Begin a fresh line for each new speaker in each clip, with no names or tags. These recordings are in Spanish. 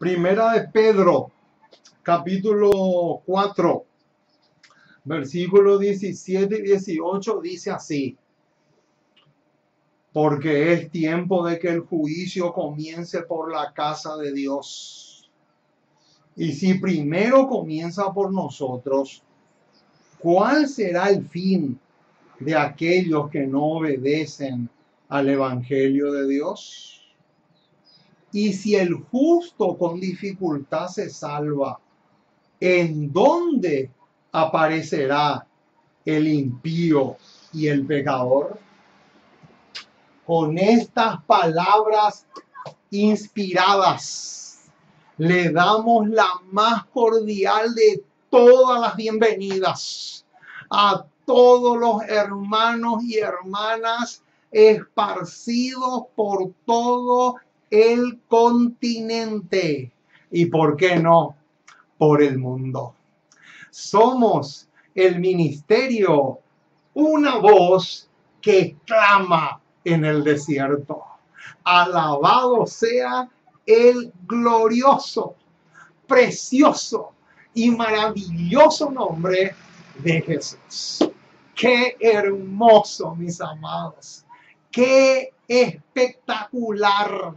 Primera de Pedro, capítulo 4, versículos 17 y 18 dice así: porque es tiempo de que el juicio comience por la casa de Dios. Y si primero comienza por nosotros, ¿cuál será el fin de aquellos que no obedecen al Evangelio de Dios? Y si el justo con dificultad se salva, ¿en dónde aparecerá el impío y el pecador? Con estas palabras inspiradas, le damos la más cordial de todas las bienvenidas a todos los hermanos y hermanas esparcidos por todo el continente y, ¿por qué no?, por el mundo. Somos el ministerio, una voz que clama en el desierto. Alabado sea el glorioso, precioso y maravilloso nombre de Jesús. Qué hermoso, mis amados. Qué espectacular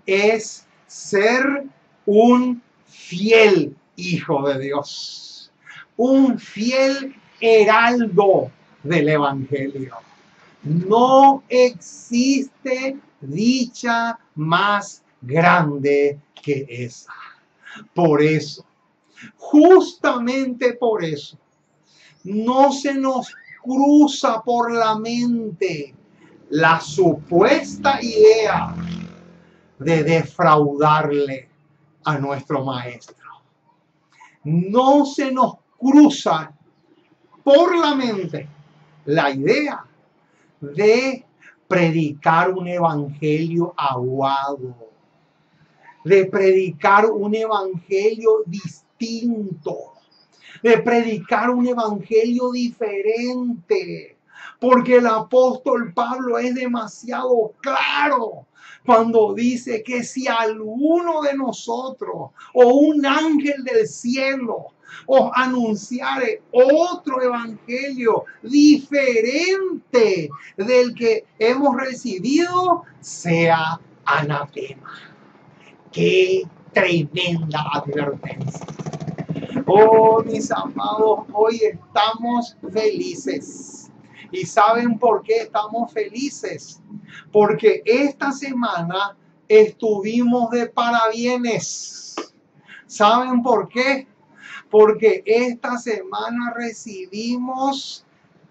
es ser un fiel hijo de Dios, un fiel heraldo del Evangelio. No existe dicha más grande que esa. Por eso, justamente por eso, no se nos cruza por la mente la supuesta idea de defraudarle a nuestro maestro. No se nos cruza por la mente la idea de predicar un evangelio aguado, de predicar un evangelio distinto, de predicar un evangelio diferente, porque el apóstol Pablo es demasiado claro cuando dice que si alguno de nosotros o un ángel del cielo os anunciare otro evangelio diferente del que hemos recibido, sea anatema. ¡Qué tremenda advertencia! Oh, mis amados, hoy estamos felices. ¿Y saben por qué estamos felices? Porque esta semana estuvimos de parabienes. ¿Saben por qué? Porque esta semana recibimos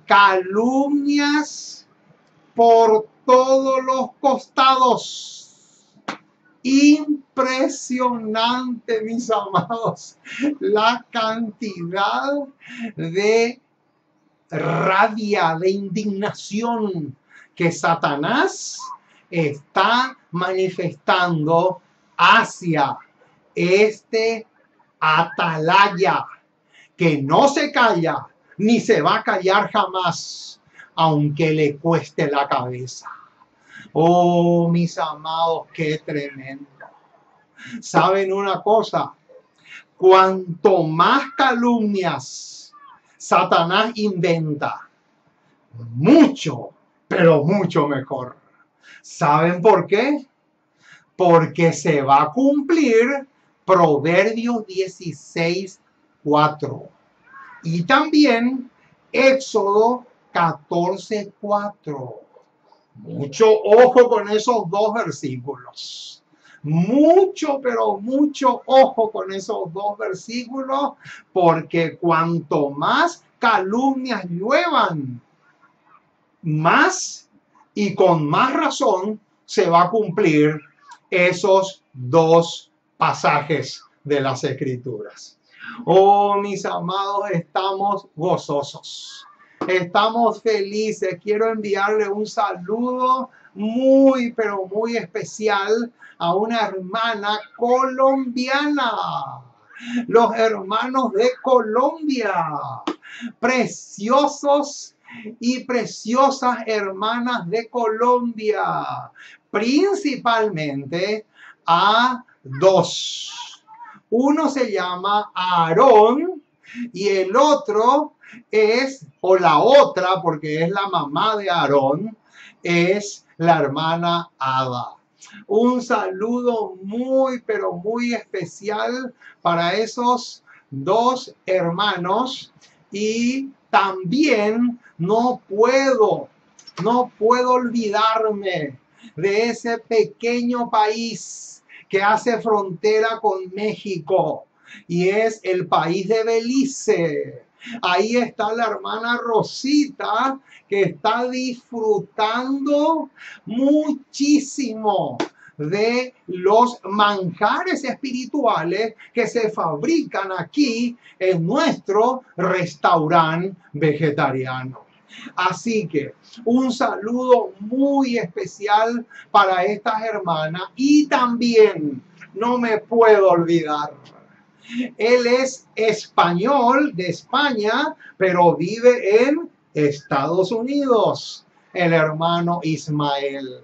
calumnias por todos los costados. Impresionante, mis amados, la cantidad de rabia, de indignación que Satanás está manifestando hacia este atalaya que no se calla ni se va a callar jamás, aunque le cueste la cabeza. Oh, mis amados, qué tremendo. ¿Saben una cosa? Cuanto más calumnias Satanás inventa, mucho, pero mucho mejor. ¿Saben por qué? Porque se va a cumplir Proverbios 16:4 y también Éxodo 14:4. Mucho ojo con esos dos versículos. Mucho, pero mucho ojo con esos dos versículos, porque cuanto más calumnias lluevan, más y con más razón se va a cumplir esos dos pasajes de las Escrituras. Oh, mis amados, estamos gozosos. Estamos felices. Quiero enviarle un saludo muy, pero muy especial a una hermana colombiana. Los hermanos de Colombia. Preciosos y preciosas hermanas de Colombia. Principalmente a dos. Uno se llama Aarón y el otro es, o la otra, porque es la mamá de Aarón, es la hermana Ada. Un saludo muy, pero muy especial para esos dos hermanos. Y también no puedo olvidarme de ese pequeño país que hace frontera con México, y es el país de Belice. Ahí está la hermana Rosita, que está disfrutando muchísimo de los manjares espirituales que se fabrican aquí en nuestro restaurante vegetariano. Así que un saludo muy especial para estas hermanas, y también no me puedo olvidar. Él es español de España, pero vive en Estados Unidos, el hermano Ismael.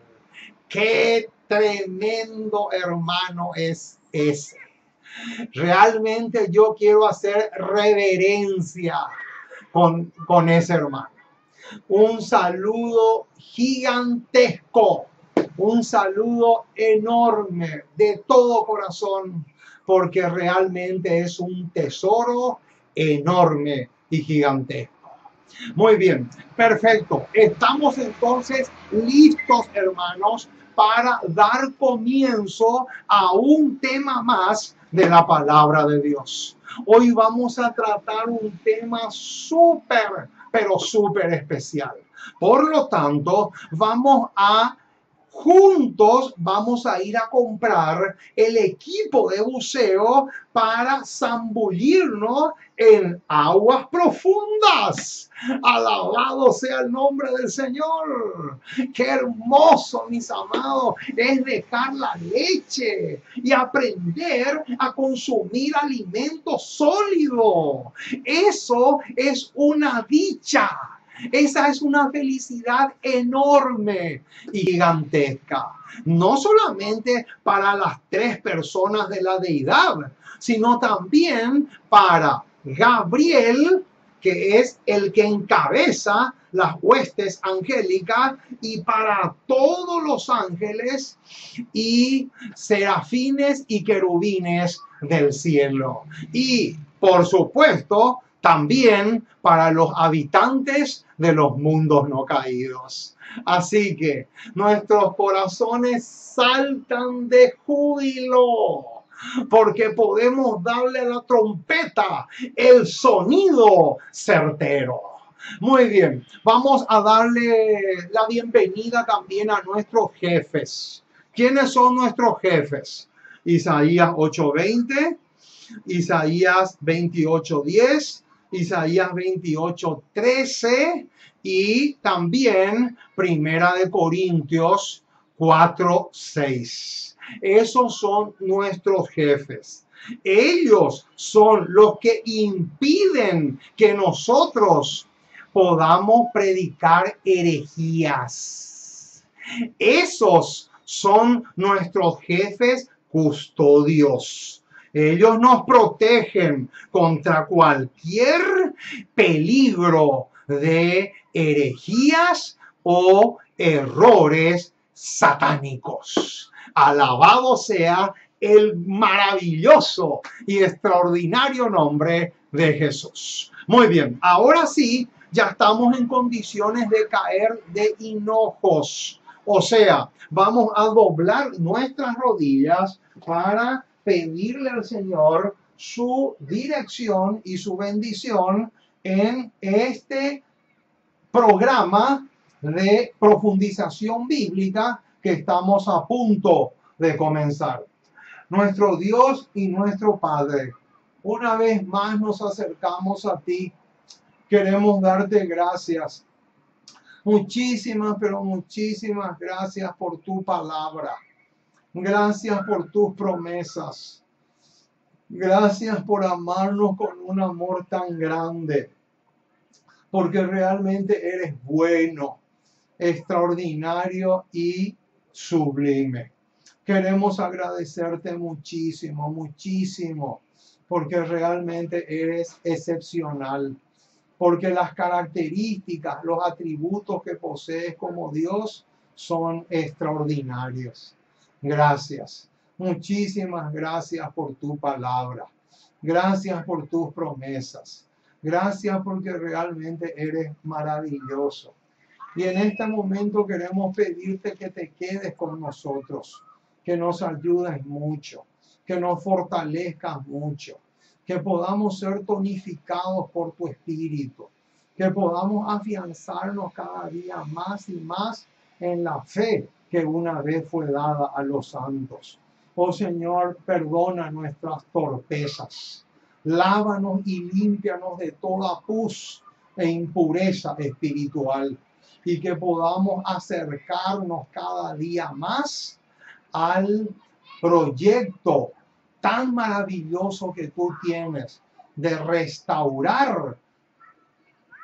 Qué tremendo hermano es ese. Realmente yo quiero hacer reverencia con ese hermano. Un saludo gigantesco, un saludo enorme de todo corazón, porque realmente es un tesoro enorme y gigantesco. Muy bien, perfecto. Estamos entonces listos, hermanos, para dar comienzo a un tema más de la palabra de Dios. Hoy vamos a tratar un tema súper, pero súper especial. Por lo tanto, juntos vamos a ir a comprar el equipo de buceo para zambullirnos en aguas profundas. Alabado sea el nombre del Señor. Qué hermoso, mis amados, es dejar la leche y aprender a consumir alimento sólido. Eso es una dicha. Esa es una felicidad enorme y gigantesca. No solamente para las tres personas de la deidad, sino también para Gabriel, que es el que encabeza las huestes angélicas, y para todos los ángeles y serafines y querubines del cielo. Y, por supuesto, también para los habitantes de los mundos no caídos. Así que nuestros corazones saltan de júbilo, porque podemos darle a la trompeta el sonido certero. Muy bien, vamos a darle la bienvenida también a nuestros jefes. ¿Quiénes son nuestros jefes? Isaías 8:20, Isaías 28:10, Isaías 28:13 y también Primera de Corintios 4:6. Esos son nuestros jefes. Ellos son los que impiden que nosotros podamos predicar herejías. Esos son nuestros jefes custodios. Ellos nos protegen contra cualquier peligro de herejías o errores satánicos. Alabado sea el maravilloso y extraordinario nombre de Jesús. Muy bien, ahora sí, ya estamos en condiciones de caer de hinojos. O sea, vamos a doblar nuestras rodillas para pedirle al Señor su dirección y su bendición en este programa de profundización bíblica que estamos a punto de comenzar. Nuestro Dios y nuestro Padre, una vez más nos acercamos a ti. Queremos darte gracias. Muchísimas, pero muchísimas gracias por tu palabra. Gracias por tus promesas. Gracias por amarnos con un amor tan grande. Porque realmente eres bueno, extraordinario y sublime. Queremos agradecerte muchísimo, muchísimo, porque realmente eres excepcional, porque las características, los atributos que posees como Dios son extraordinarios. Gracias, muchísimas gracias por tu palabra. Gracias por tus promesas. Gracias porque realmente eres maravilloso. Y en este momento queremos pedirte que te quedes con nosotros, que nos ayudes mucho, que nos fortalezcas mucho, que podamos ser tonificados por tu espíritu, que podamos afianzarnos cada día más y más en la fe que una vez fue dada a los santos. Oh Señor, perdona nuestras torpezas, lávanos y límpianos de toda pus e impureza espiritual, y que podamos acercarnos cada día más al proyecto tan maravilloso que tú tienes de restaurar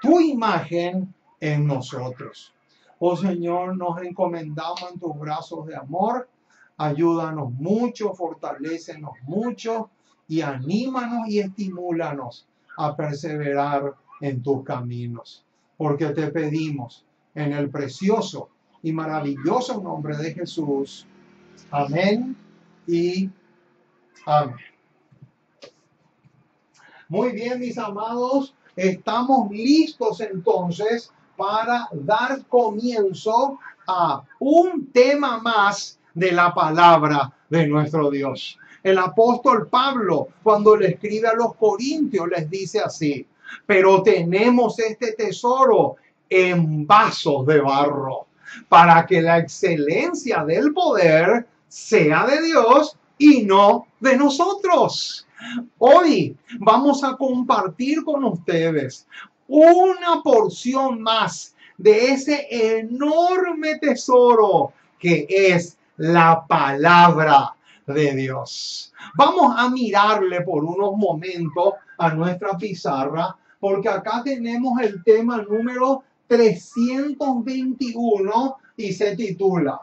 tu imagen en nosotros. Oh Señor, nos encomendamos en tus brazos de amor. Ayúdanos mucho, fortalécenos mucho y anímanos y estimúlanos a perseverar en tus caminos. Porque te pedimos en el precioso y maravilloso nombre de Jesús. Amén y amén. Muy bien, mis amados, estamos listos entonces para dar comienzo a un tema más de la palabra de nuestro Dios. El apóstol Pablo, cuando le escribe a los corintios, les dice así: pero tenemos este tesoro en vasos de barro, para que la excelencia del poder sea de Dios y no de nosotros. Hoy vamos a compartir con ustedes una porción más de ese enorme tesoro que es la palabra de Dios. Vamos a mirarle por unos momentos a nuestra pizarra, porque acá tenemos el tema número 321 y se titula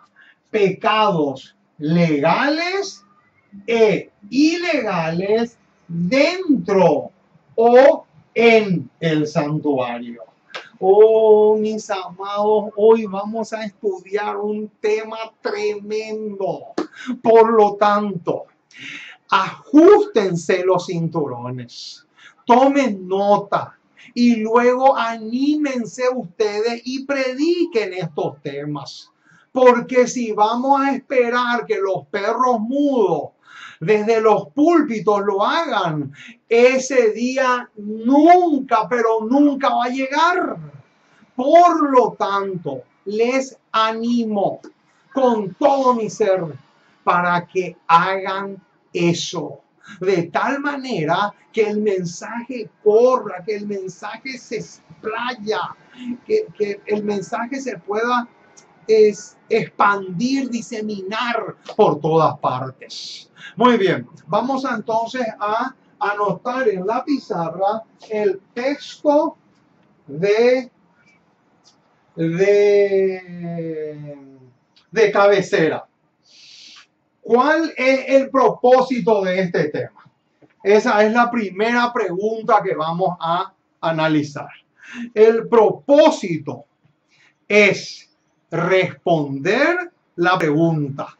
Pecados legales e ilegales dentro o en el santuario. Oh, mis amados, hoy vamos a estudiar un tema tremendo. Por lo tanto, ajustense los cinturones, tomen nota y luego anímense ustedes y prediquen estos temas. Porque si vamos a esperar que los perros mudos desde los púlpitos lo hagan, ese día nunca, pero nunca va a llegar. Por lo tanto, les animo con todo mi ser para que hagan eso, de tal manera que el mensaje corra, que el mensaje se explaya, que el mensaje se pueda expandir, diseminar por todas partes. Muy bien, vamos entonces a anotar en la pizarra el texto de cabecera. ¿Cuál es el propósito de este tema? Esa es la primera pregunta que vamos a analizar. El propósito es responder la pregunta: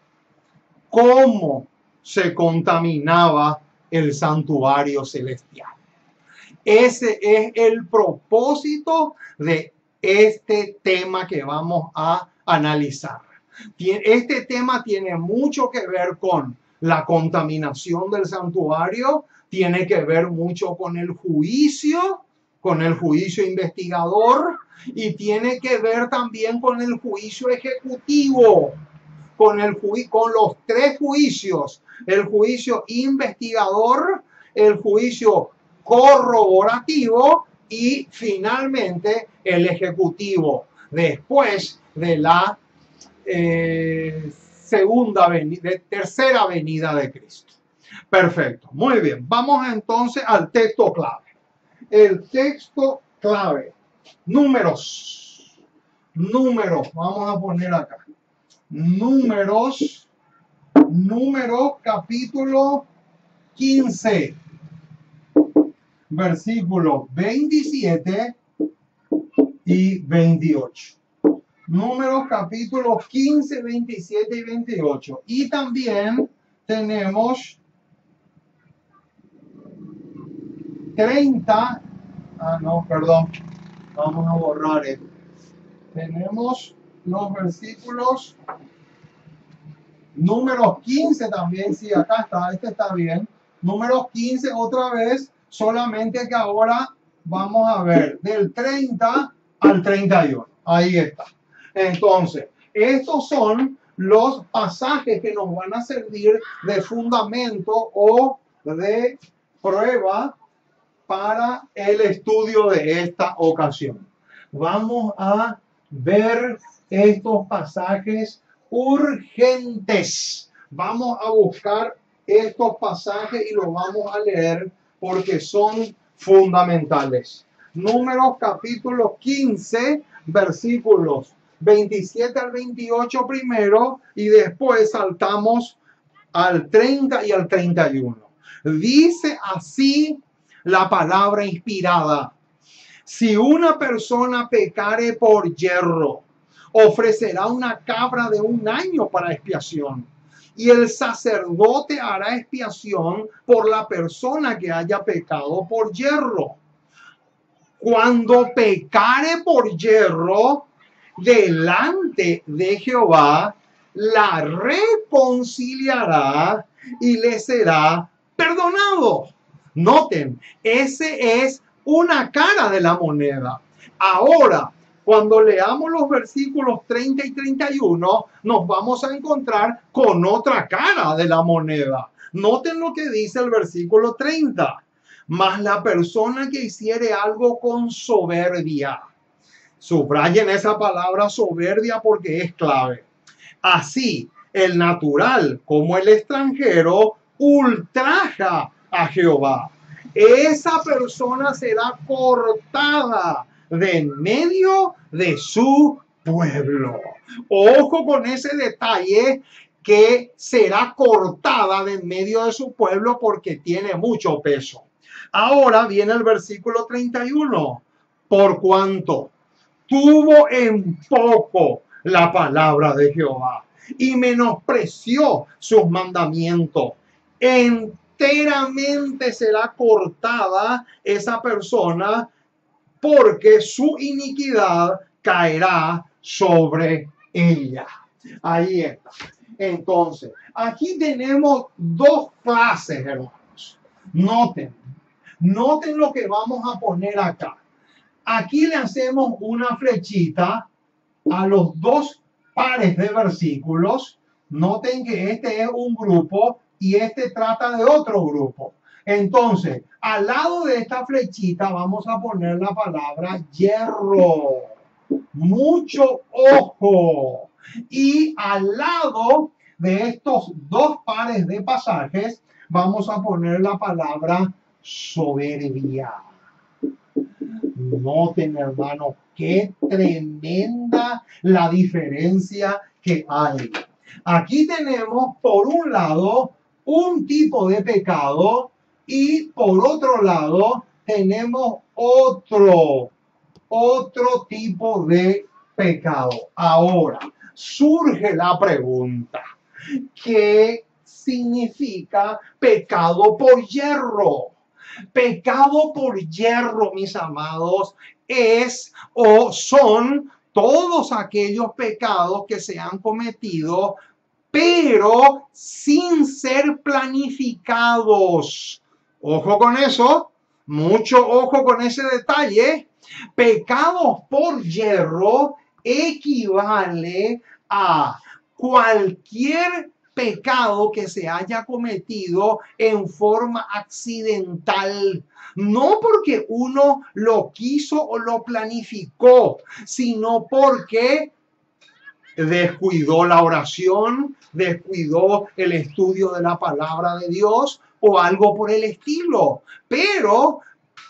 ¿cómo se contaminaba el santuario celestial? Ese es el propósito de este tema que vamos a analizar. Este tema tiene mucho que ver con la contaminación del santuario, tiene que ver mucho con el juicio investigador, y tiene que ver también con el juicio ejecutivo, con los tres juicios: el juicio investigador, el juicio corroborativo y finalmente el ejecutivo, después de la tercera venida de Cristo. Perfecto, muy bien. Vamos entonces al texto clave. El texto clave, números, vamos a poner acá, Números Números capítulo 15, versículos 27 y 28. Números capítulos 15, 27 y 28. Y también tenemos 30. No, perdón. Vamos a borrar esto. Tenemos los versículos números 15 también. Sí, acá está. Este está bien. Números 15 otra vez. Solamente que ahora vamos a ver del 30 al 31. Ahí está. Entonces, estos son los pasajes que nos van a servir de fundamento o de prueba para el estudio de esta ocasión. Vamos a ver estos pasajes urgentes. Vamos a buscar estos pasajes y los vamos a leer porque son fundamentales. Números capítulo 15, versículos 27 al 28 primero y después saltamos al 30 y al 31. Dice así la palabra inspirada: si una persona pecare por yerro, ofrecerá una cabra de 1 año para expiación, y el sacerdote hará expiación por la persona que haya pecado por yerro. Cuando pecare por yerro delante de Jehová, la reconciliará y le será perdonado. Noten, ese es una cara de la moneda. Ahora, cuando leamos los versículos 30 y 31, nos vamos a encontrar con otra cara de la moneda. Noten lo que dice el versículo 30. Mas la persona que hiciere algo con soberbia, subrayen esa palabra soberbia porque es clave. Así, el natural como el extranjero ultraja a Jehová. Esa persona será cortada de en medio de su pueblo. Ojo con ese detalle, que será cortada de en medio de su pueblo porque tiene mucho peso. Ahora viene el versículo 31. Por cuanto tuvo en poco la palabra de Jehová y menospreció sus mandamientos, enteramente será cortada esa persona, porque su iniquidad caerá sobre ella. Ahí está. Entonces, aquí tenemos dos clases, hermanos. Noten lo que vamos a poner acá. Aquí le hacemos una flechita a los dos pares de versículos. Noten que este es un grupo y este trata de otro grupo. Entonces, al lado de esta flechita vamos a poner la palabra hierro. Mucho ojo. Y al lado de estos dos pares de pasajes vamos a poner la palabra soberbia. Noten, hermano, qué tremenda la diferencia que hay. Aquí tenemos, por un lado, un tipo de pecado y por otro lado tenemos otro tipo de pecado. Ahora, surge la pregunta: ¿qué significa pecado por yerro? Pecado por yerro, mis amados, es o son todos aquellos pecados que se han cometido, pero sin ser planificados. Ojo con eso, mucho ojo con ese detalle. Pecados por yerro equivale a cualquier pecado que se haya cometido en forma accidental, no porque uno lo quiso o lo planificó, sino porque descuidó la oración, descuidó el estudio de la palabra de Dios o algo por el estilo. Pero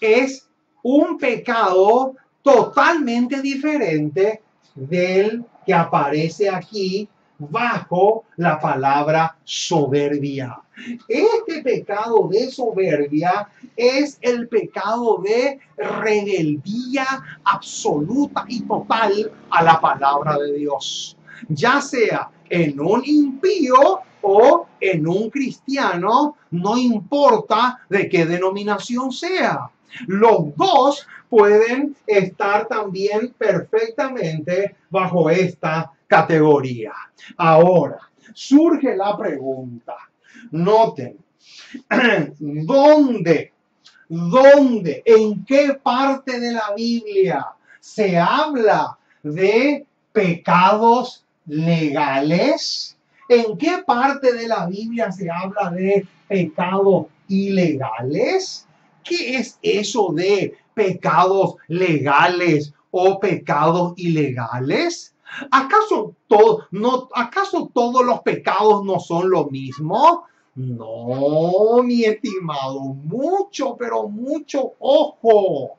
es un pecado totalmente diferente del que aparece aquí bajo la palabra soberbia. Este pecado de soberbia es el pecado de rebeldía absoluta y total a la palabra de Dios, ya sea en un impío o en un cristiano, no importa de qué denominación sea. Los dos pueden estar también perfectamente bajo esta categoría. Ahora, surge la pregunta. Noten, ¿dónde, en qué parte de la Biblia se habla de pecados legales? ¿En qué parte de la Biblia se habla de pecados ilegales? ¿Qué es eso de pecados legales o pecados ilegales? ¿Acaso todos los pecados no son lo mismo? No, mi estimado, mucho, pero mucho ojo.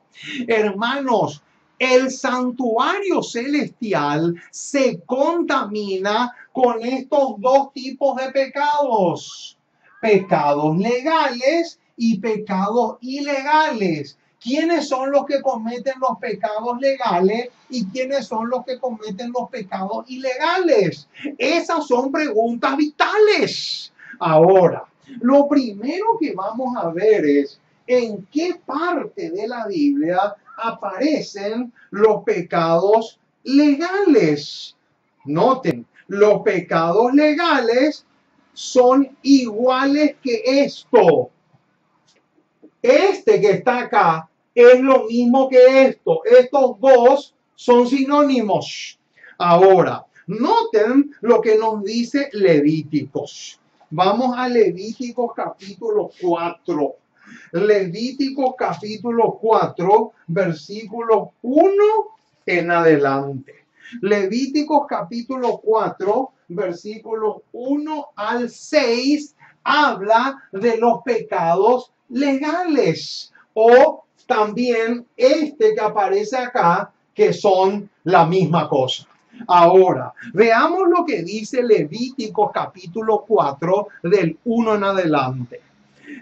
Hermanos, el santuario celestial se contamina con estos dos tipos de pecados: pecados legales y pecados ilegales. ¿Quiénes son los que cometen los pecados legales y quiénes son los que cometen los pecados ilegales? Esas son preguntas vitales. Ahora, lo primero que vamos a ver es en qué parte de la Biblia aparecen los pecados legales. Noten, los pecados legales son iguales que esto. Este que está acá es lo mismo que esto. Estos dos son sinónimos. Ahora, noten lo que nos dice Levíticos. Vamos a Levíticos capítulo 4. Levíticos capítulo 4, versículos 1 en adelante. Levíticos capítulo 4, versículos 1 al 6, habla de los pecados legales, o también este que aparece acá, que son la misma cosa. Ahora, veamos lo que dice Levíticos capítulo 4 del 1 en adelante.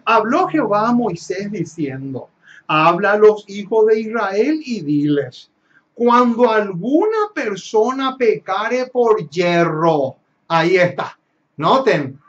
Habló Jehová a Moisés diciendo: habla a los hijos de Israel y diles: cuando alguna persona pecare por yerro, ahí está. Noten,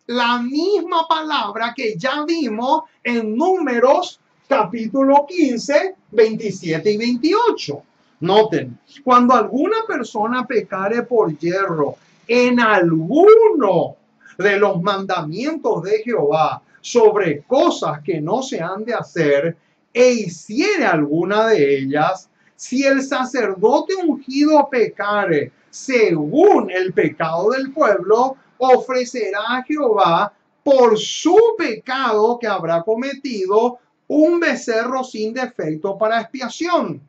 la misma palabra que ya vimos en Números capítulo 15, 27 y 28. Noten, cuando alguna persona pecare por yerro en alguno de los mandamientos de Jehová sobre cosas que no se han de hacer, e hiciere alguna de ellas, si el sacerdote ungido pecare según el pecado del pueblo, ofrecerá a Jehová por su pecado que habrá cometido un becerro sin defecto para expiación.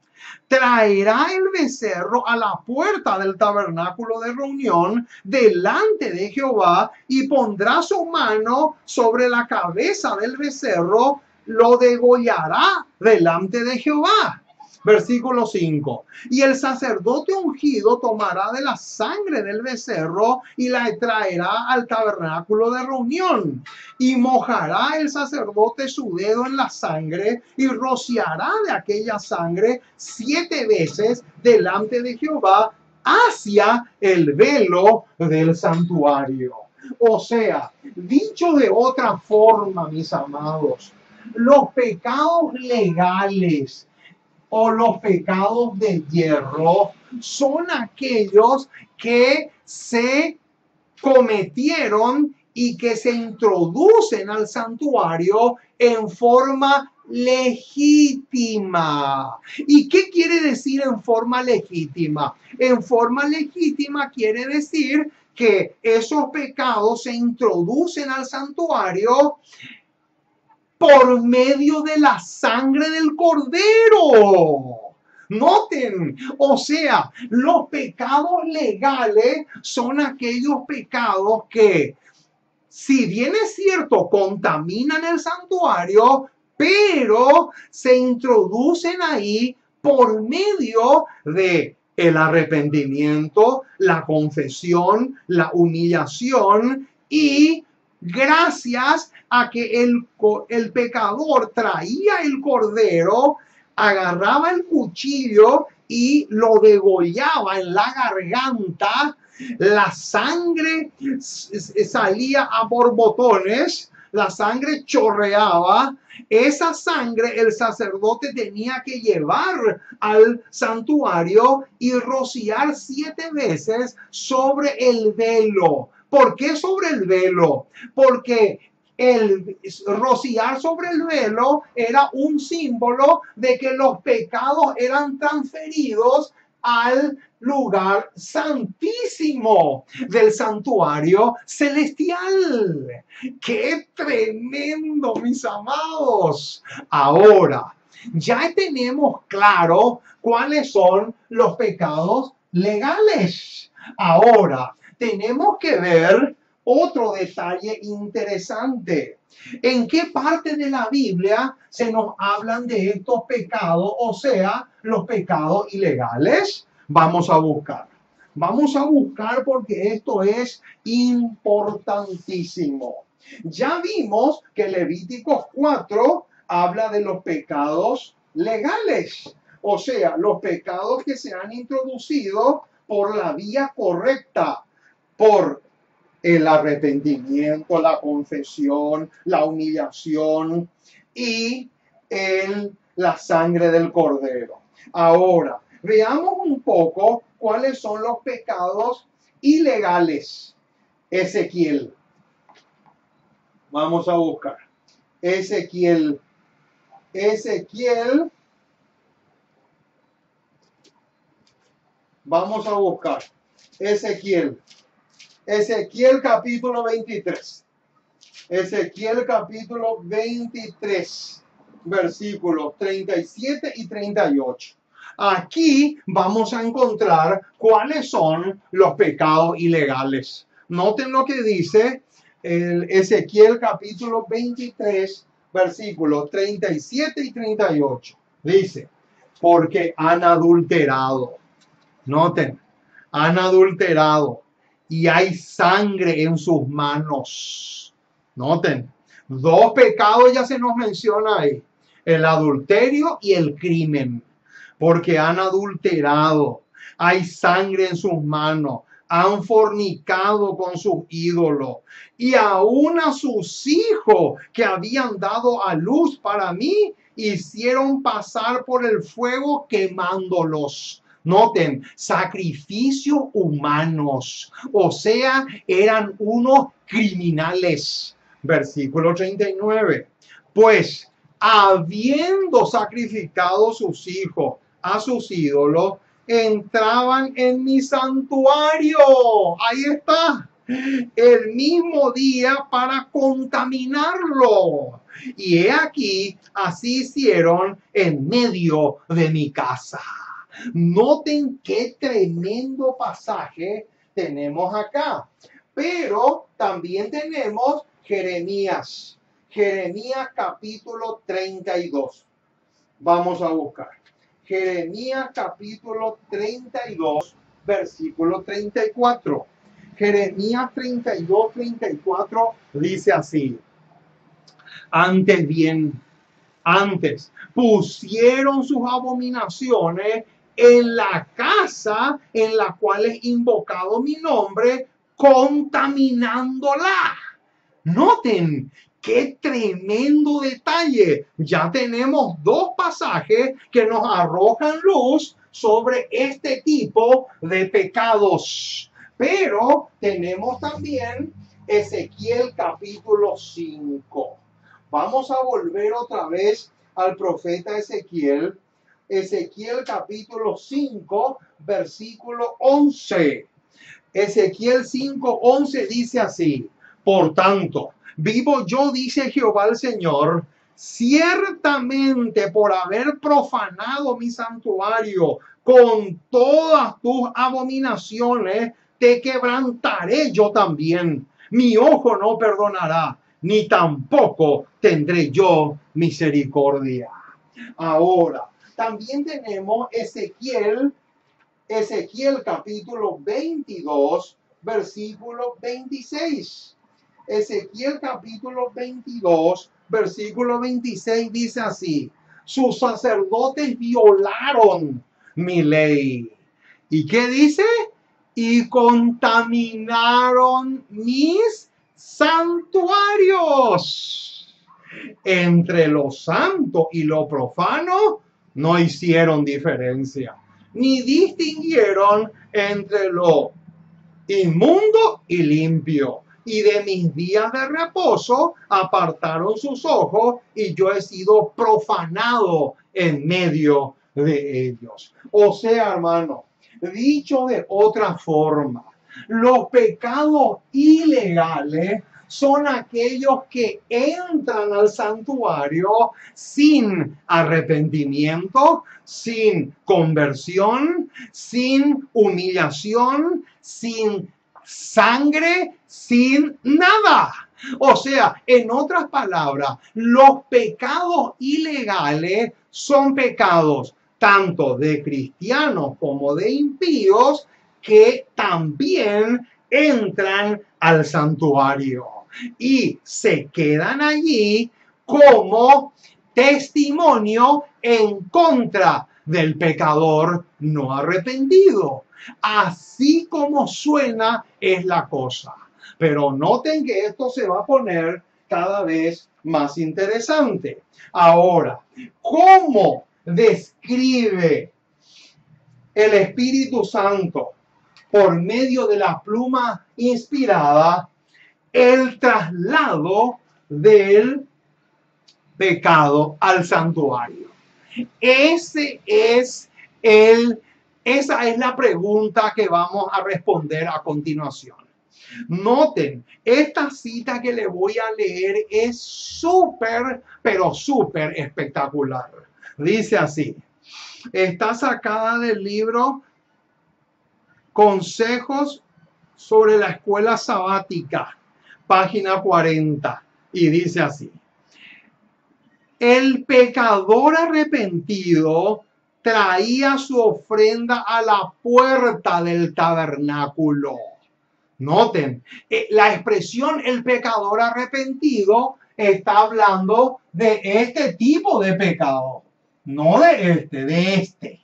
Traerá el becerro a la puerta del tabernáculo de reunión delante de Jehová y pondrá su mano sobre la cabeza del becerro, lo degollará delante de Jehová. Versículo 5. Y el sacerdote ungido tomará de la sangre del becerro y la traerá al tabernáculo de reunión. Y mojará el sacerdote su dedo en la sangre y rociará de aquella sangre 7 veces delante de Jehová hacia el velo del santuario. O sea, dicho de otra forma, mis amados, los pecados legales o los pecados de hierro son aquellos que se cometieron y que se introducen al santuario en forma legítima. ¿Y qué quiere decir en forma legítima? En forma legítima quiere decir que esos pecados se introducen al santuario por medio de la sangre del cordero. Noten, o sea, los pecados legales son aquellos pecados que, si bien es cierto, contaminan el santuario, pero se introducen ahí por medio de el arrepentimiento, la confesión, la humillación, y gracias a que el pecador traía el cordero, agarraba el cuchillo y lo degollaba en la garganta, la sangre salía a borbotones, la sangre chorreaba. Esa sangre el sacerdote tenía que llevar al santuario y rociar 7 veces sobre el velo. ¿Por qué sobre el velo? Porque el rociar sobre el velo era un símbolo de que los pecados eran transferidos al lugar santísimo del santuario celestial. ¡Qué tremendo, mis amados! Ahora, ya tenemos claro cuáles son los pecados legales. Ahora, tenemos que ver otro detalle interesante. ¿En qué parte de la Biblia se nos hablan de estos pecados, o sea, los pecados ilegales? Vamos a buscar. Vamos a buscar porque esto es importantísimo. Ya vimos que Levíticos 4 habla de los pecados legales, o sea, los pecados que se han introducido por la vía correcta, por el arrepentimiento, la confesión, la humillación y la sangre del cordero. Ahora, veamos un poco cuáles son los pecados ilegales. Ezequiel. Vamos a buscar. Ezequiel. Vamos a buscar. Ezequiel capítulo 23. Ezequiel capítulo 23, versículos 37 y 38. Aquí vamos a encontrar cuáles son los pecados ilegales. Noten lo que dice el Ezequiel capítulo 23, versículos 37 y 38. Dice, porque han adulterado. Noten, han adulterado y hay sangre en sus manos. Noten, 2 pecados ya se nos menciona ahí: el adulterio y el crimen. Porque han adulterado, hay sangre en sus manos, han fornicado con sus ídolos, y aún a sus hijos que habían dado a luz para mí, hicieron pasar por el fuego quemándolos. Noten, sacrificios humanos, o sea, eran unos criminales. Versículo 39. Pues, habiendo sacrificado sus hijos a sus ídolos, entraban en mi santuario. Ahí está. El mismo día para contaminarlo. Y he aquí, así hicieron en medio de mi casa. Noten qué tremendo pasaje tenemos acá. Pero también tenemos Jeremías. Jeremías capítulo 32. Vamos a buscar. Jeremías capítulo 32, versículo 34. Jeremías 32, 34 dice así. Antes pusieron sus abominaciones en la casa en la cual es invocado mi nombre, contaminándola. Noten qué tremendo detalle. Ya tenemos 2 pasajes que nos arrojan luz sobre este tipo de pecados. Pero tenemos también Ezequiel capítulo 5. Vamos a volver otra vez al profeta Ezequiel. Ezequiel capítulo 5, versículo 11. Ezequiel 5, 11 dice así. Por tanto, vivo yo, dice Jehová el Señor, ciertamente por haber profanado mi santuario con todas tus abominaciones, te quebrantaré yo también. Mi ojo no perdonará, ni tampoco tendré yo misericordia. Ahora, también tenemos Ezequiel Ezequiel capítulo 22, versículo 26. Ezequiel capítulo 22, versículo 26 dice así: sus sacerdotes violaron mi ley. ¿Y qué dice? Y contaminaron mis santuarios. Entre lo santo y lo profano no hicieron diferencia, ni distinguieron entre lo inmundo y limpio. Y de mis días de reposo apartaron sus ojos, y yo he sido profanado en medio de ellos. O sea, hermano, dicho de otra forma, los pecados ilegales son aquellos que entran al santuario sin arrepentimiento, sin conversión, sin humillación, sin sangre, sin nada. O sea, en otras palabras, los pecados ilegales son pecados tanto de cristianos como de impíos que también entran al santuario y se quedan allí como testimonio en contra del pecador no arrepentido. Así como suena es la cosa. Pero noten que esto se va a poner cada vez más interesante. Ahora, ¿cómo describe el Espíritu Santo por medio de la pluma inspirada el traslado del pecado al santuario? Esa es la pregunta que vamos a responder a continuación. Noten, esta cita que le voy a leer es súper, pero súper espectacular. Dice así, está sacada del libro Consejos sobre la Escuela Sabática, página 40, y dice así: el pecador arrepentido traía su ofrenda a la puerta del tabernáculo. Noten, la expresión el pecador arrepentido está hablando de este tipo de pecado, no de este.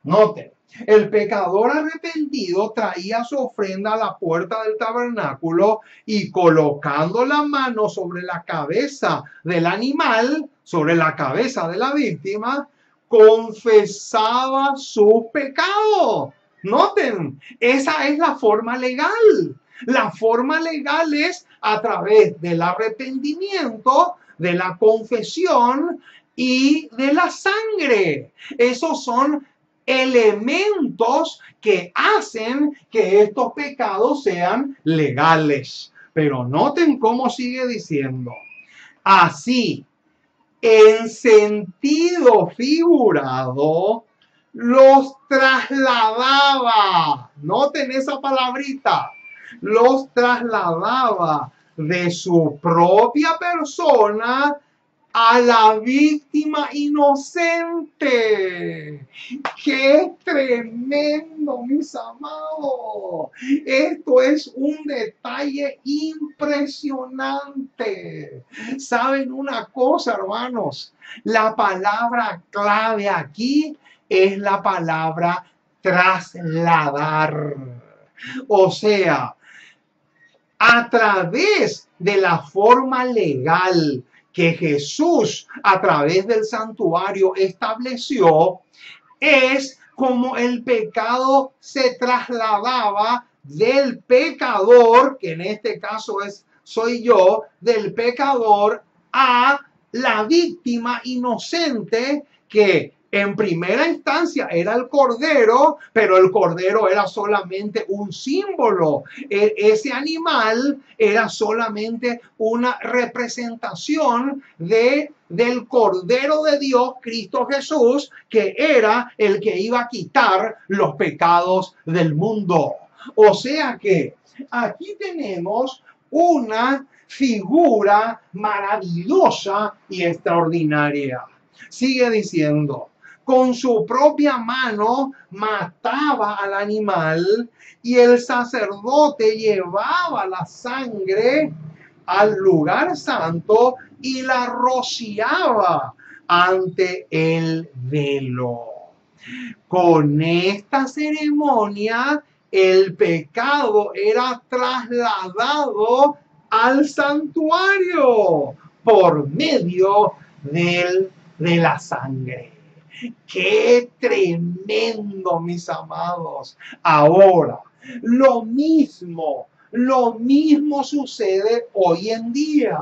Noten, el pecador arrepentido traía su ofrenda a la puerta del tabernáculo y colocando la mano sobre la cabeza del animal, sobre la cabeza de la víctima, confesaba sus pecados. Noten, esa es la forma legal. La forma legal es a través del arrepentimiento, de la confesión y de la sangre. Esos son elementos que hacen que estos pecados sean legales. Pero noten cómo sigue diciendo: así, en sentido figurado, los trasladaba. Noten esa palabrita. Los trasladaba de su propia persona a la víctima inocente. ¡Qué tremendo, mis amados! Esto es un detalle impresionante. ¿Saben una cosa, hermanos? La palabra clave aquí es la palabra trasladar. O sea, a través de la forma legal que Jesús a través del santuario estableció, es como el pecado se trasladaba del pecador, que en este caso soy yo, del pecador a la víctima inocente, que en primera instancia era el cordero, pero el cordero era solamente un símbolo. Ese animal era solamente una representación del Cordero de Dios, Cristo Jesús, que era el que iba a quitar los pecados del mundo. O sea que aquí tenemos una figura maravillosa y extraordinaria. Sigue diciendo: con su propia mano mataba al animal y el sacerdote llevaba la sangre al lugar santo y la rociaba ante el velo. Con esta ceremonia, el pecado era trasladado al santuario por medio de la sangre. ¡Qué tremendo, mis amados! Ahora, lo mismo sucede hoy en día.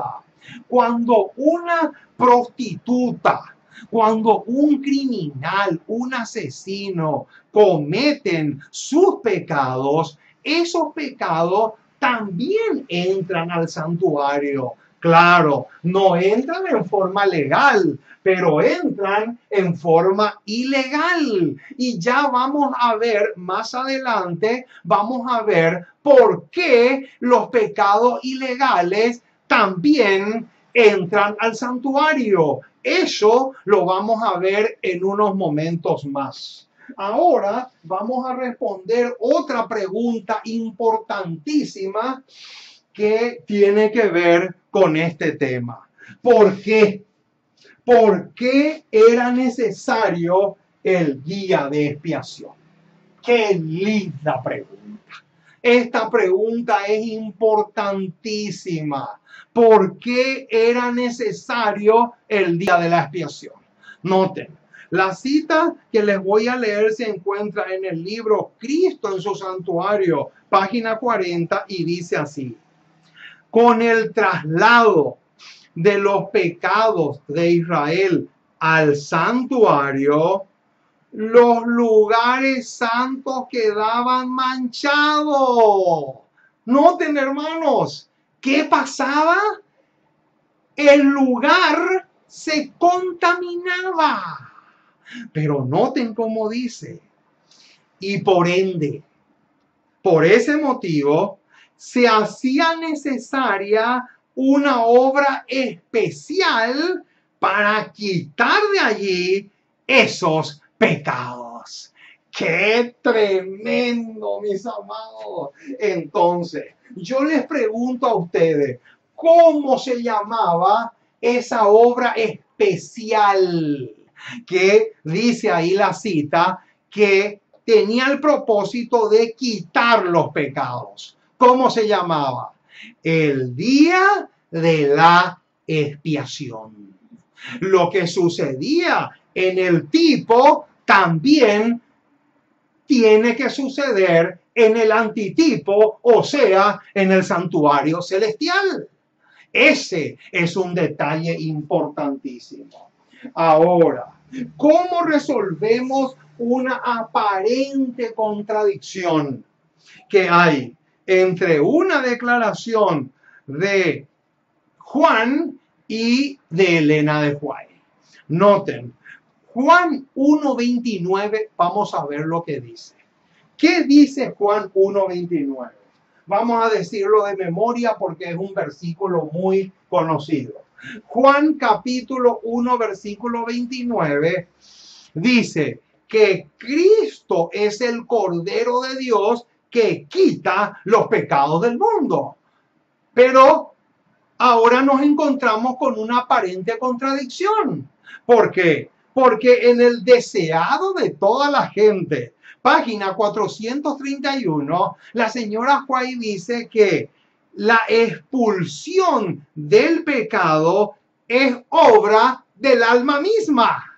Cuando una prostituta, cuando un criminal, un asesino cometen sus pecados, esos pecados también entran al santuario. Claro, no entran en forma legal, pero entran en forma ilegal. Y ya vamos a ver más adelante, vamos a ver por qué los pecados ilegales también entran al santuario. Eso lo vamos a ver en unos momentos más. Ahora vamos a responder otra pregunta importantísima que tiene que ver con este tema. ¿Por qué? ¿Por qué era necesario el día de expiación? Qué linda pregunta. Esta pregunta es importantísima. ¿Por qué era necesario el día de la expiación? Noten, la cita que les voy a leer se encuentra en el libro Cristo en su santuario, página 40, y dice así: con el traslado de los pecados de Israel al santuario, los lugares santos quedaban manchados. Noten, hermanos, ¿qué pasaba? El lugar se contaminaba. Pero noten cómo dice: y por ende, por ese motivo, se hacía necesaria una obra especial para quitar de allí esos pecados. ¡Qué tremendo, mis amados! Entonces, yo les pregunto a ustedes, ¿cómo se llamaba esa obra especial? Que dice ahí la cita que tenía el propósito de quitar los pecados. ¿Cómo se llamaba? El día de la expiación. Lo que sucedía en el tipo también tiene que suceder en el antitipo, o sea, en el santuario celestial. Ese es un detalle importantísimo. Ahora, ¿cómo resolvemos una aparente contradicción que hay entre una declaración de Juan y de Elena de White? Noten, Juan 1:29, vamos a ver lo que dice. ¿Qué dice Juan 1:29? Vamos a decirlo de memoria porque es un versículo muy conocido. Juan capítulo 1, versículo 29, dice que Cristo es el Cordero de Dios que quita los pecados del mundo. Pero ahora nos encontramos con una aparente contradicción. ¿Por qué? Porque en el deseado de toda la gente, página 431, la señora White dice que la expulsión del pecado es obra del alma misma.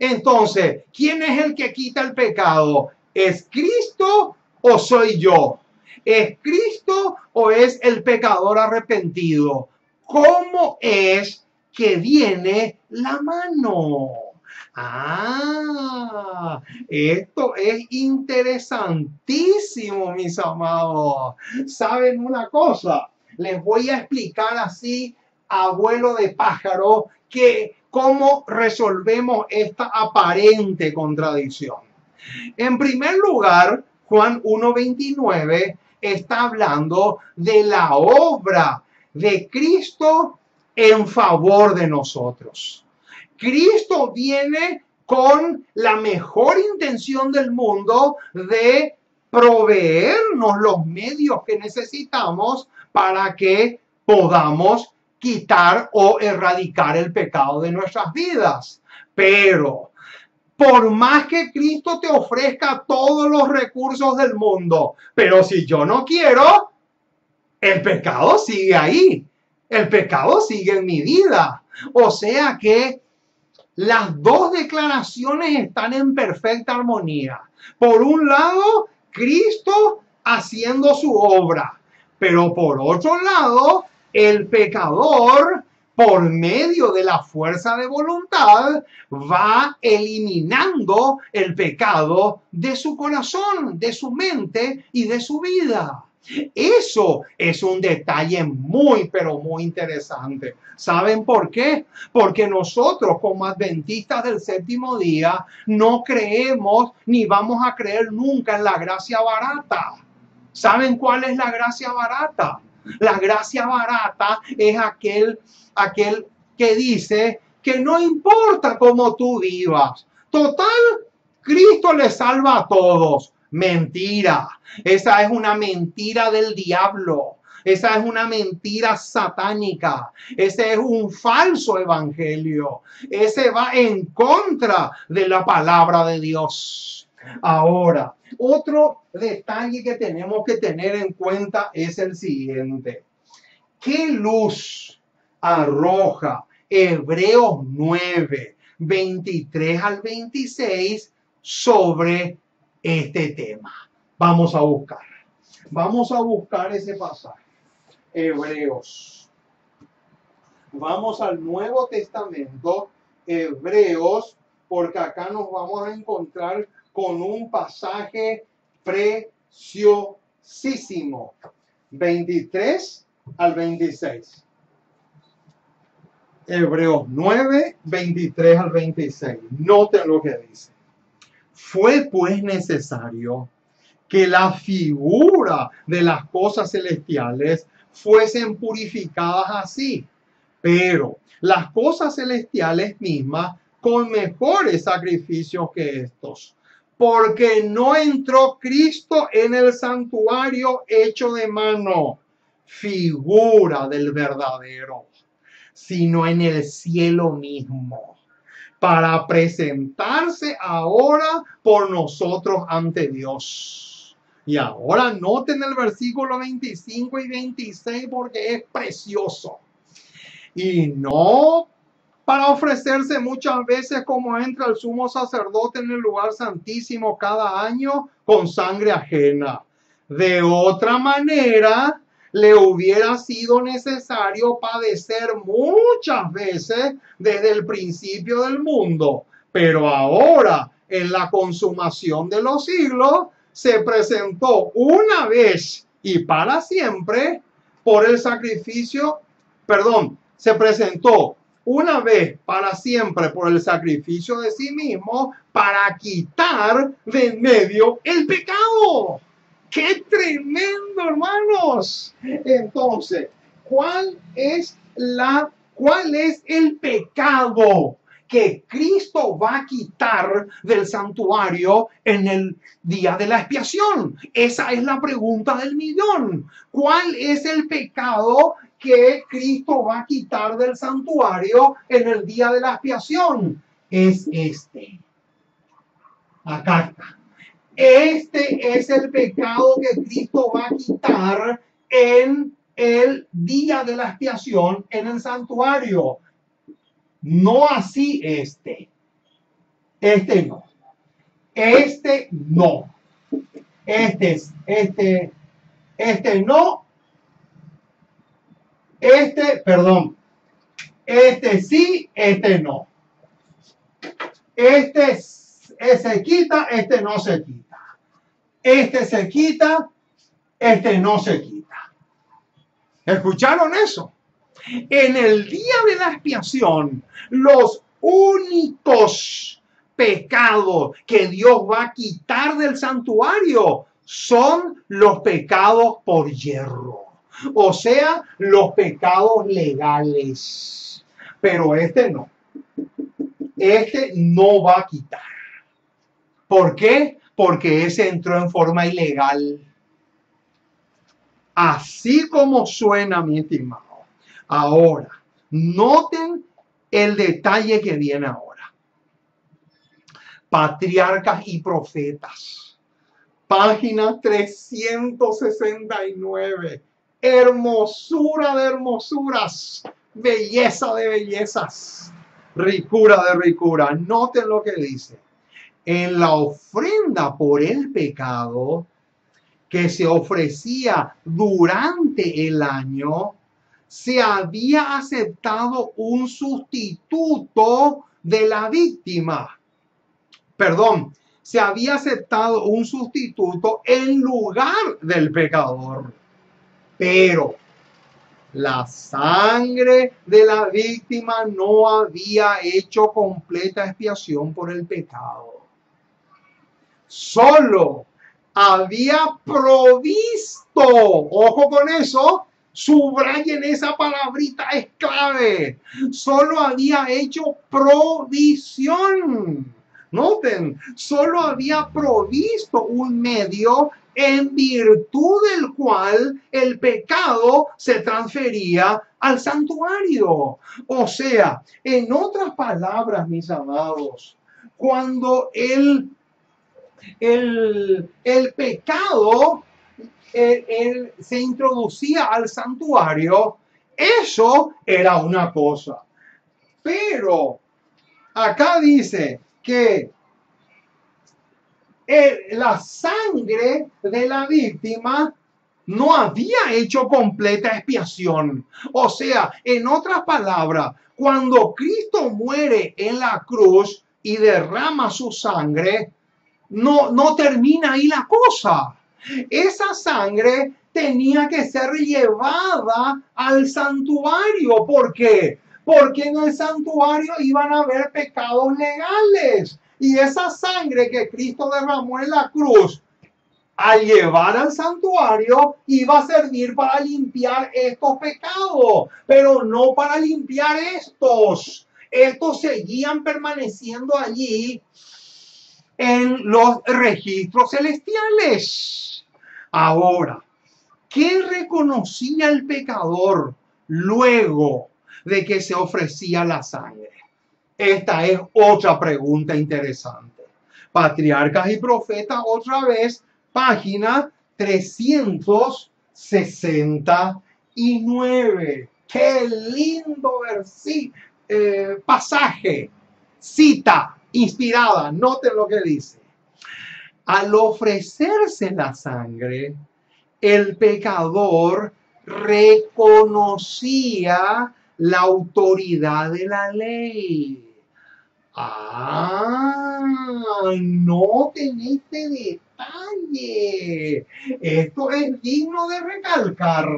Entonces, ¿quién es el que quita el pecado? ¿Es Cristo o soy yo? ¿Es Cristo o es el pecador arrepentido? ¿Cómo es que viene la mano? Esto es interesantísimo, mis amados. ¿Saben una cosa? Les voy a explicar así, abuelo de pájaro, que cómo resolvemos esta aparente contradicción. En primer lugar, Juan 1:29 está hablando de la obra de Cristo en favor de nosotros. Cristo viene con la mejor intención del mundo de proveernos los medios que necesitamos para que podamos quitar o erradicar el pecado de nuestras vidas. Pero por más que Cristo te ofrezca todos los recursos del mundo, pero si yo no quiero, el pecado sigue ahí. El pecado sigue en mi vida. O sea que las dos declaraciones están en perfecta armonía. Por un lado, Cristo haciendo su obra, pero por otro lado, el pecador, por medio de la fuerza de voluntad, va eliminando el pecado de su corazón, de su mente y de su vida. Eso es un detalle muy, pero muy interesante. ¿Saben por qué? Porque nosotros como adventistas del séptimo día no creemos ni vamos a creer nunca en la gracia barata. ¿Saben cuál es la gracia barata? La gracia barata es aquel que dice que no importa cómo tú vivas. Total, Cristo le salva a todos. Mentira. Esa es una mentira del diablo. Esa es una mentira satánica. Ese es un falso evangelio. Ese va en contra de la palabra de Dios. Ahora, otro detalle que tenemos que tener en cuenta es el siguiente. ¿Qué luz arroja Hebreos 9, 23 al 26 sobre este tema? Vamos a buscar ese pasaje. Hebreos. Vamos al Nuevo Testamento, Hebreos, porque acá nos vamos a encontrar con un pasaje preciosísimo. 23 al 26. Hebreos 9, 23 al 26. Noten lo que dice. Fue pues necesario que la figura de las cosas celestiales fuesen purificadas así, pero las cosas celestiales mismas con mejores sacrificios que estos, porque no entró Cristo en el santuario hecho de mano, figura del verdadero, sino en el cielo mismo, para presentarse ahora por nosotros ante Dios. Y ahora noten el versículo 25 y 26 porque es precioso. Y no para ofrecerse muchas veces como entra el sumo sacerdote en el lugar santísimo cada año con sangre ajena. De otra manera, le hubiera sido necesario padecer muchas veces desde el principio del mundo. Pero ahora, en la consumación de los siglos, se presentó una vez y para siempre por el sacrificio, se presentó una vez para siempre por el sacrificio de sí mismo para quitar de en medio el pecado. ¡Qué tremendo, hermanos! Entonces, ¿cuál es el pecado que Cristo va a quitar del santuario en el día de la expiación? Esa es la pregunta del millón. ¿Cuál es el pecado que Cristo va a quitar del santuario en el día de la expiación? Es este. Acá está. Este es el pecado que Cristo va a quitar en el día de la expiación en el santuario. No así este. Este no. Este no. Este no. Este sí, este no. Este se quita, este no se quita. Este se quita, este no se quita. ¿Escucharon eso? En el día de la expiación, los únicos pecados que Dios va a quitar del santuario son los pecados por yerro. O sea, los pecados legales. Pero este no. este no va a quitar. ¿Por qué? Porque ese entró en forma ilegal. Así como suena, mi estimado. Ahora, noten el detalle que viene ahora. Patriarcas y profetas. Página 369. Hermosura de hermosuras. Belleza de bellezas. Ricura de ricura. Noten lo que dice. En la ofrenda por el pecado que se ofrecía durante el año, se había aceptado un sustituto de la víctima. Perdón, se había aceptado un sustituto en lugar del pecador. Pero la sangre de la víctima no había hecho completa expiación por el pecado. Solo había provisto, ojo con eso, subrayen esa palabrita, es clave. Solo había hecho provisión. Noten, solo había provisto un medio en virtud del cual el pecado se transfería al santuario. O sea, en otras palabras, mis amados, cuando el pecado se introducía al santuario, eso era una cosa. Pero acá dice que la sangre de la víctima no había hecho completa expiación. O sea, en otras palabras, cuando Cristo muere en la cruz y derrama su sangre, no termina ahí la cosa. Esa sangre tenía que ser llevada al santuario. ¿Por qué? Porque en el santuario iban a haber pecados legales. Y esa sangre que Cristo derramó en la cruz, al llevar al santuario, iba a servir para limpiar estos pecados, pero no para limpiar estos. Estos seguían permaneciendo allí en los registros celestiales. Ahora, ¿qué reconocía el pecador luego de que se ofrecía la sangre? Esta es otra pregunta interesante. Patriarcas y profetas, otra vez, página 369. ¡Qué lindo pasaje! Cita inspirada. Noten lo que dice. Al ofrecerse la sangre, el pecador reconocía la autoridad de la ley. Noten este detalle. Esto es digno de recalcar.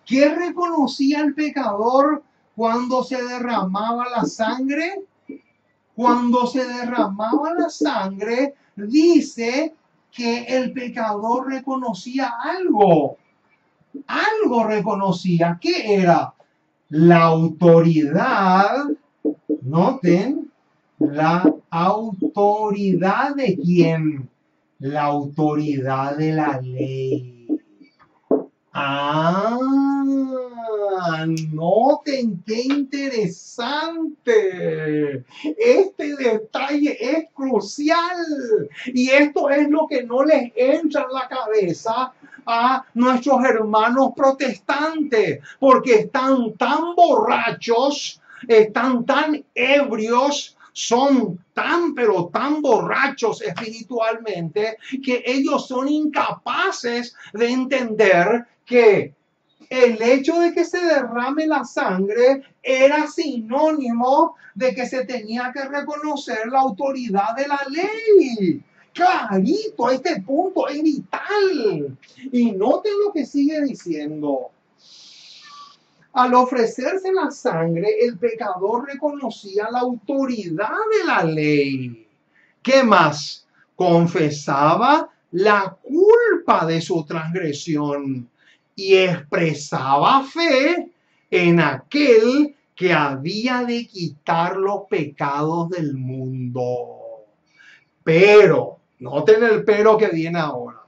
¿Qué reconocía el pecador cuando se derramaba la sangre? Cuando se derramaba la sangre, dice que el pecador reconocía algo. Algo reconocía. ¿Qué era? La autoridad. Noten, la autoridad de quién? La autoridad de la ley. Noten qué interesante. Este detalle es crucial. Y esto es lo que no les entra en la cabeza a nuestros hermanos protestantes, porque están tan borrachos, están tan ebrios, son tan pero tan borrachos espiritualmente que ellos son incapaces de entender que el hecho de que se derrame la sangre era sinónimo de que se tenía que reconocer la autoridad de la ley. Clarito, este punto es vital. Y noten lo que sigue diciendo. Al ofrecerse la sangre, el pecador reconocía la autoridad de la ley. ¿Qué más? Confesaba la culpa de su transgresión y expresaba fe en aquel que había de quitar los pecados del mundo. Pero, noten el pero que viene ahora,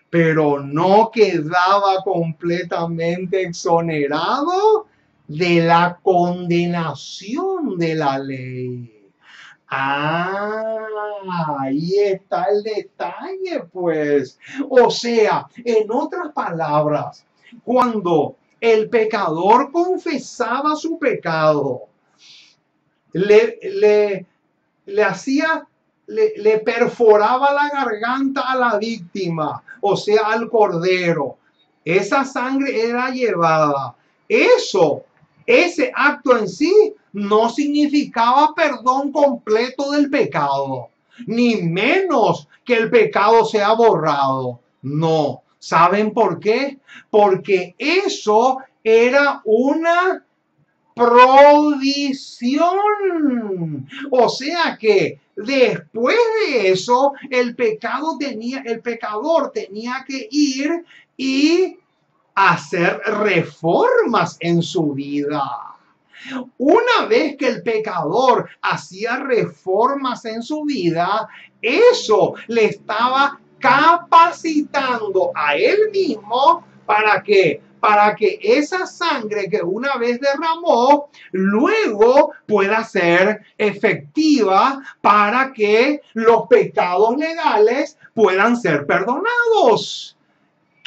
pero no quedaba completamente exonerado de la condenación de la ley. Ahí está el detalle, pues. O sea, en otras palabras, cuando el pecador confesaba su pecado, le perforaba la garganta a la víctima, o sea, al cordero. Esa sangre era llevada. Ese acto en sí no significaba perdón completo del pecado, ni menos que el pecado sea borrado. No. ¿Saben por qué? Porque eso era una provisión. O sea que después de eso, el pecador tenía que ir y hacer reformas en su vida. Una vez que el pecador hacía reformas en su vida, eso le estaba capacitando a él mismo para que esa sangre que una vez derramó, luego pueda ser efectiva para que los pecados legales puedan ser perdonados.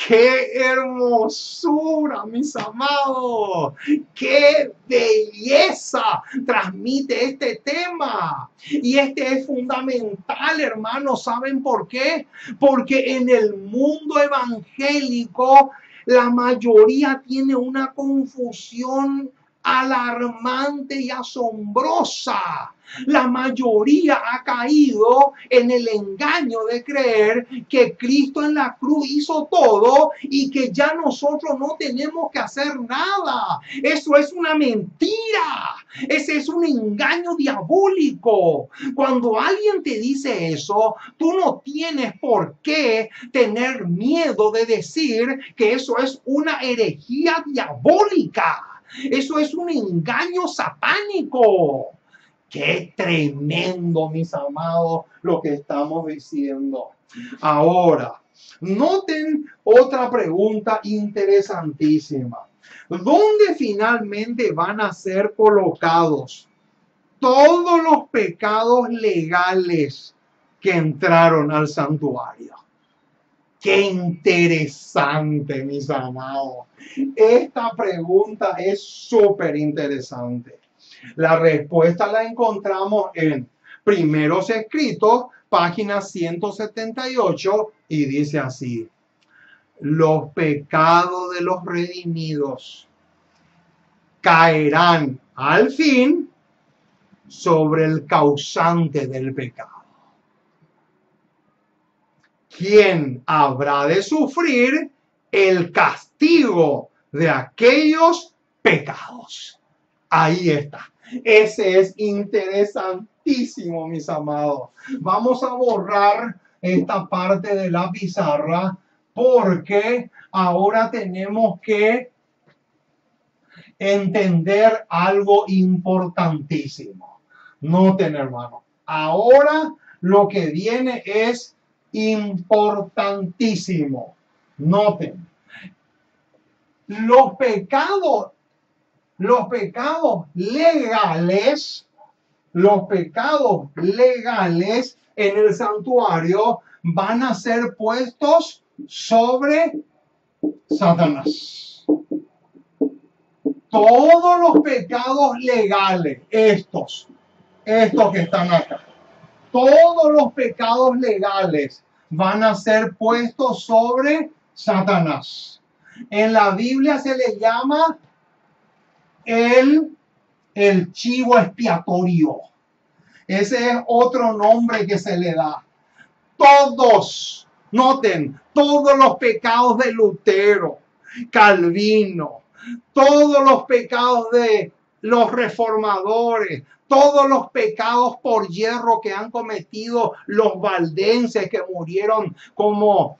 ¡Qué hermosura, mis amados! ¡Qué belleza transmite este tema! Y este es fundamental, hermanos. ¿Saben por qué? Porque en el mundo evangélico la mayoría tiene una confusión alarmante y asombrosa. La mayoría ha caído en el engaño de creer que Cristo en la cruz hizo todo y que ya nosotros no tenemos que hacer nada. Eso es una mentira. Ese es un engaño diabólico. Cuando alguien te dice eso, tú no tienes por qué tener miedo de decir que eso es una herejía diabólica. Eso es un engaño satánico. Qué tremendo, mis amados, lo que estamos diciendo. Ahora, noten otra pregunta interesantísima. ¿Dónde finalmente van a ser colocados todos los pecados legales que entraron al santuario? Qué interesante, mis amados. Esta pregunta es súper interesante. La respuesta la encontramos en Primeros Escritos, página 178, y dice así: los pecados de los redimidos caerán al fin sobre el causante del pecado, quien habrá de sufrir el castigo de aquellos pecados. Ahí está. Ese es interesantísimo, mis amados. Vamos a borrar esta parte de la pizarra porque ahora tenemos que entender algo importantísimo. Noten, hermano. Ahora lo que viene es importantísimo. Noten. Los pecados legales en el santuario van a ser puestos sobre Satanás. Todos los pecados legales, estos que están acá, todos los pecados legales van a ser puestos sobre Satanás. En la Biblia se le llama el chivo expiatorio. Ese es otro nombre que se le da. Todos, noten, todos los pecados de Lutero, Calvino, todos los pecados de los reformadores, todos los pecados por hierro que han cometido los valdenses que murieron como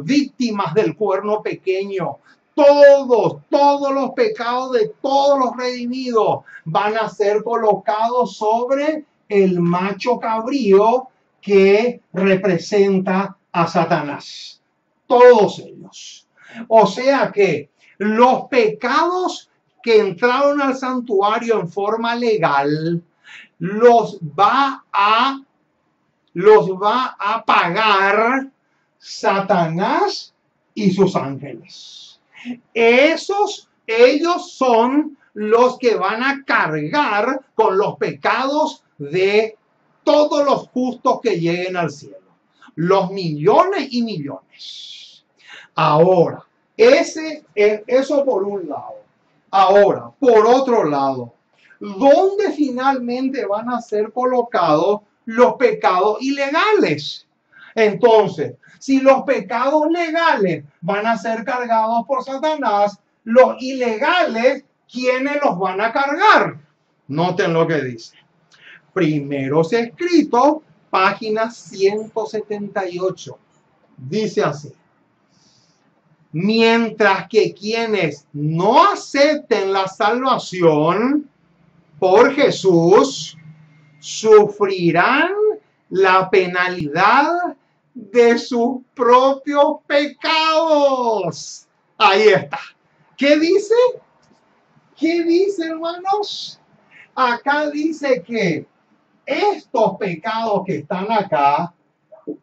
víctimas del cuerno pequeño, todos los pecados de todos los redimidos van a ser colocados sobre el macho cabrío que representa a Satanás. Todos ellos. O sea que los pecados que entraron al santuario en forma legal los va a pagar Satanás y sus ángeles. Ellos son los que van a cargar con los pecados de todos los justos que lleguen al cielo. Los millones y millones. Ahora, eso por un lado. Ahora, por otro lado, ¿dónde finalmente van a ser colocados los pecados ilegales? Entonces, si los pecados legales van a ser cargados por Satanás, los ilegales, ¿quiénes los van a cargar? Noten lo que dice. Primeros Escritos, página 178. Dice así. Mientras que quienes no acepten la salvación por Jesús, sufrirán la penalidad de sus propios pecados. Ahí está. ¿Qué dice? ¿Qué dice, hermanos? Acá dice que estos pecados que están acá,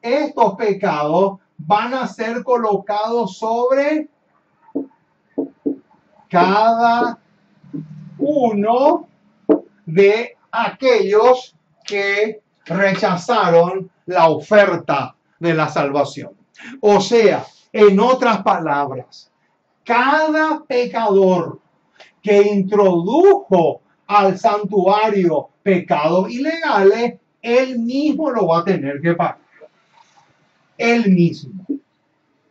estos pecados van a ser colocados sobre cada uno de aquellos que rechazaron la oferta de la salvación. O sea, en otras palabras, cada pecador que introdujo al santuario pecados ilegales, él mismo lo va a tener que pagar. Él mismo.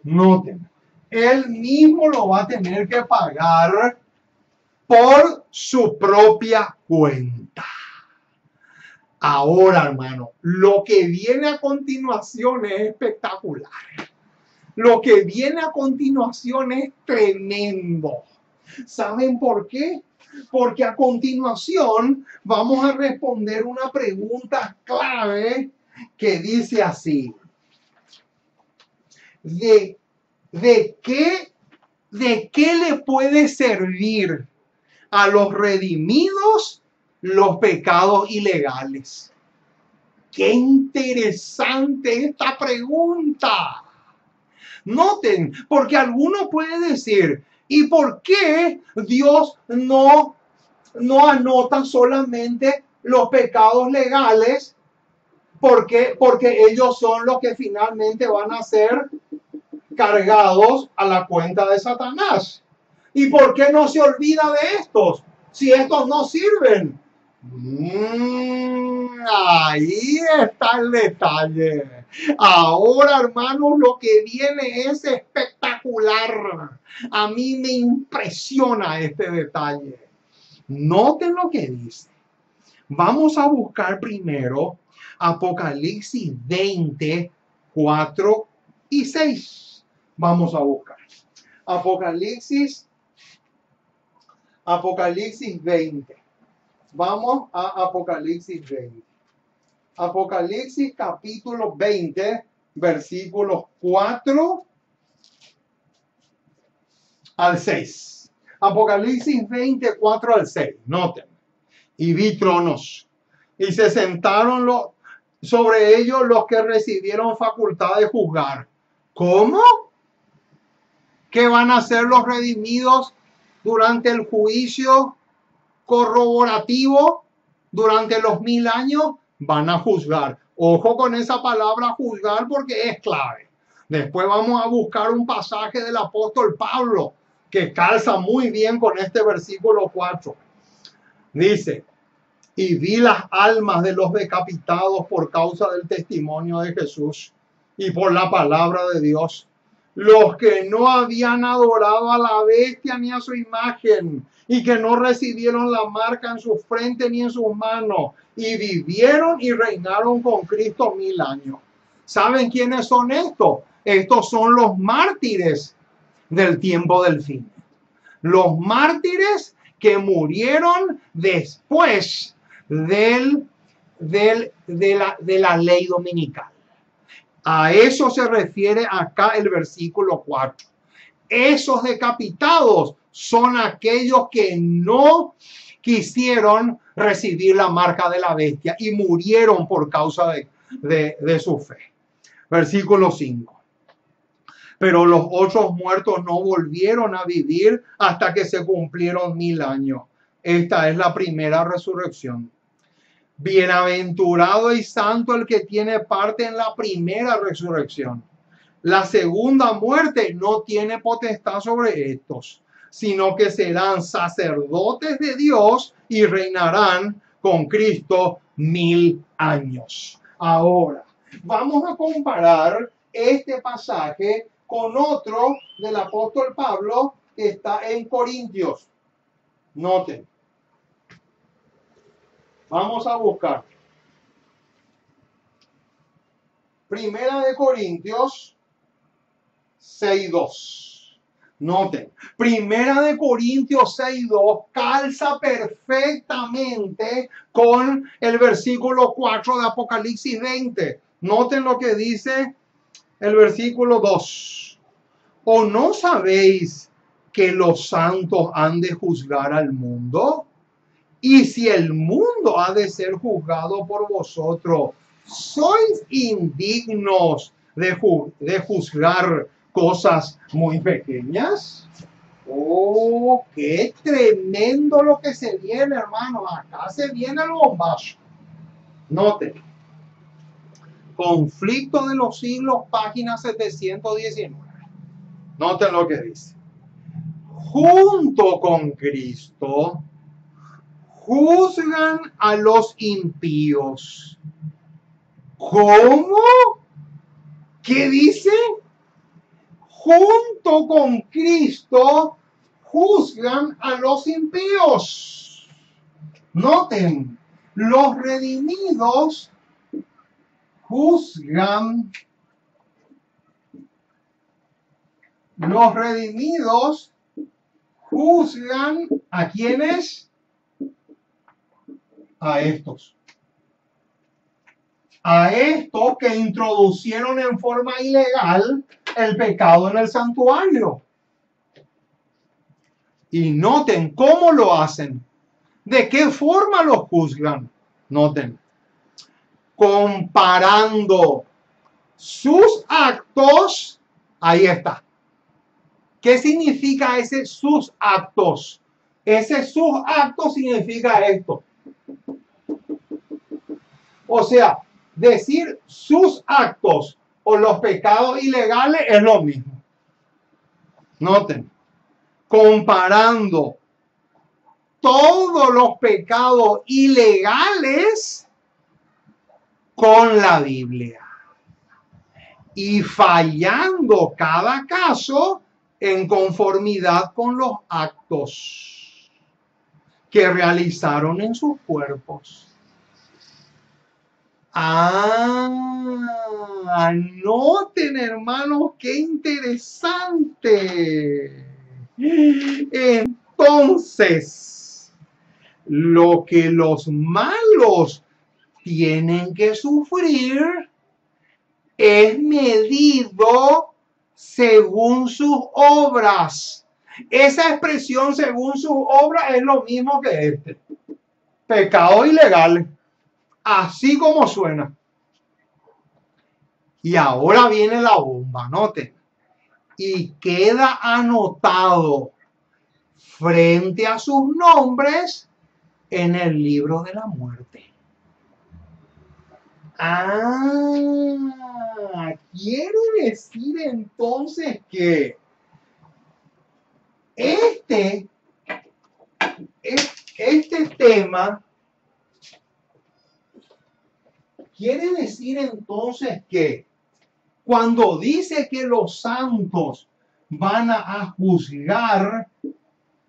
Noten, él mismo lo va a tener que pagar por su propia cuenta. Ahora, hermano, lo que viene a continuación es espectacular. Lo que viene a continuación es tremendo. ¿Saben por qué? Porque a continuación vamos a responder una pregunta clave que dice así. ¿De qué le puede servir a los redimidos los pecados ilegales? ¡Qué interesante esta pregunta! Noten, porque alguno puede decir, ¿y por qué Dios no anota solamente los pecados legales? Porque ellos son los que finalmente van a ser cargados a la cuenta de Satanás. ¿Y por qué no se olvida de estos? Si estos no sirven. Ahí está el detalle. Ahora, hermanos, lo que viene es espectacular. A mí me impresiona este detalle. Noten lo que dice. Vamos a buscar primero Apocalipsis 20, 4 y 6. Vamos a buscar. Apocalipsis 20. Vamos a Apocalipsis 20. Apocalipsis capítulo 20, versículos 4 al 6. Apocalipsis 20, 4 al 6. Noten. Y vi tronos, y se sentaron sobre ellos los que recibieron facultad de juzgar. ¿Cómo? ¿Qué van a hacer los redimidos durante el juicio corroborativo? Durante los 1000 años van a juzgar. Ojo con esa palabra juzgar porque es clave. Después vamos a buscar un pasaje del apóstol Pablo que calza muy bien con este versículo 4. Dice, y vi las almas de los decapitados por causa del testimonio de Jesús y por la palabra de Dios, los que no habían adorado a la bestia ni a su imagen, y que no recibieron la marca en su frente ni en sus manos, y vivieron y reinaron con Cristo 1000 años. ¿Saben quiénes son estos? Estos son los mártires del tiempo del fin. Los mártires que murieron después de la ley dominical. A eso se refiere acá el versículo 4. Esos decapitados son aquellos que no quisieron recibir la marca de la bestia y murieron por causa de su fe. Versículo 5. Pero los otros muertos no volvieron a vivir hasta que se cumplieron 1000 años. Esta es la primera resurrección. Bienaventurado y santo el que tiene parte en la primera resurrección. La segunda muerte no tiene potestad sobre estos, sino que serán sacerdotes de Dios y reinarán con Cristo 1000 años. Ahora, vamos a comparar este pasaje con otro del apóstol Pablo que está en Corintios. Noten. Vamos a buscar. Primera de Corintios 6:2. Noten. Primera de Corintios 6:2 calza perfectamente con el versículo 4 de Apocalipsis 20. Noten lo que dice el versículo 2. ¿O no sabéis que los santos han de juzgar al mundo? Y si el mundo ha de ser juzgado por vosotros, ¿sois indignos de juzgar cosas muy pequeñas? Oh, qué tremendo lo que se viene, hermano. Acá se viene el bombazo. Noten. Conflicto de los siglos, página 719. Noten lo que dice. Junto con Cristo juzgan a los impíos. ¿Cómo? ¿Qué dice? Junto con Cristo juzgan a los impíos. Noten, los redimidos juzgan. Los redimidos juzgan ¿a quiénes? A estos. A estos que introducieron en forma ilegal el pecado en el santuario. Y noten cómo lo hacen. ¿De qué forma lo juzgan? Noten. Comparando sus actos. Ahí está. ¿Qué significa ese sus actos? Ese sus actos significa esto. O sea, decir sus actos o los pecados ilegales es lo mismo. Noten, comparando todos los pecados ilegales con la Biblia y fallando cada caso en conformidad con los actos que realizaron en sus cuerpos. Noten, hermanos, qué interesante. Entonces, lo que los malos tienen que sufrir es medido según sus obras. Esa expresión según sus obras es lo mismo que este. Pecado ilegal. Así como suena. Y ahora viene la bomba, noten. Y queda anotado frente a sus nombres en el libro de la muerte. Quiere decir entonces que este tema quiere decir entonces que cuando dice que los santos van a juzgar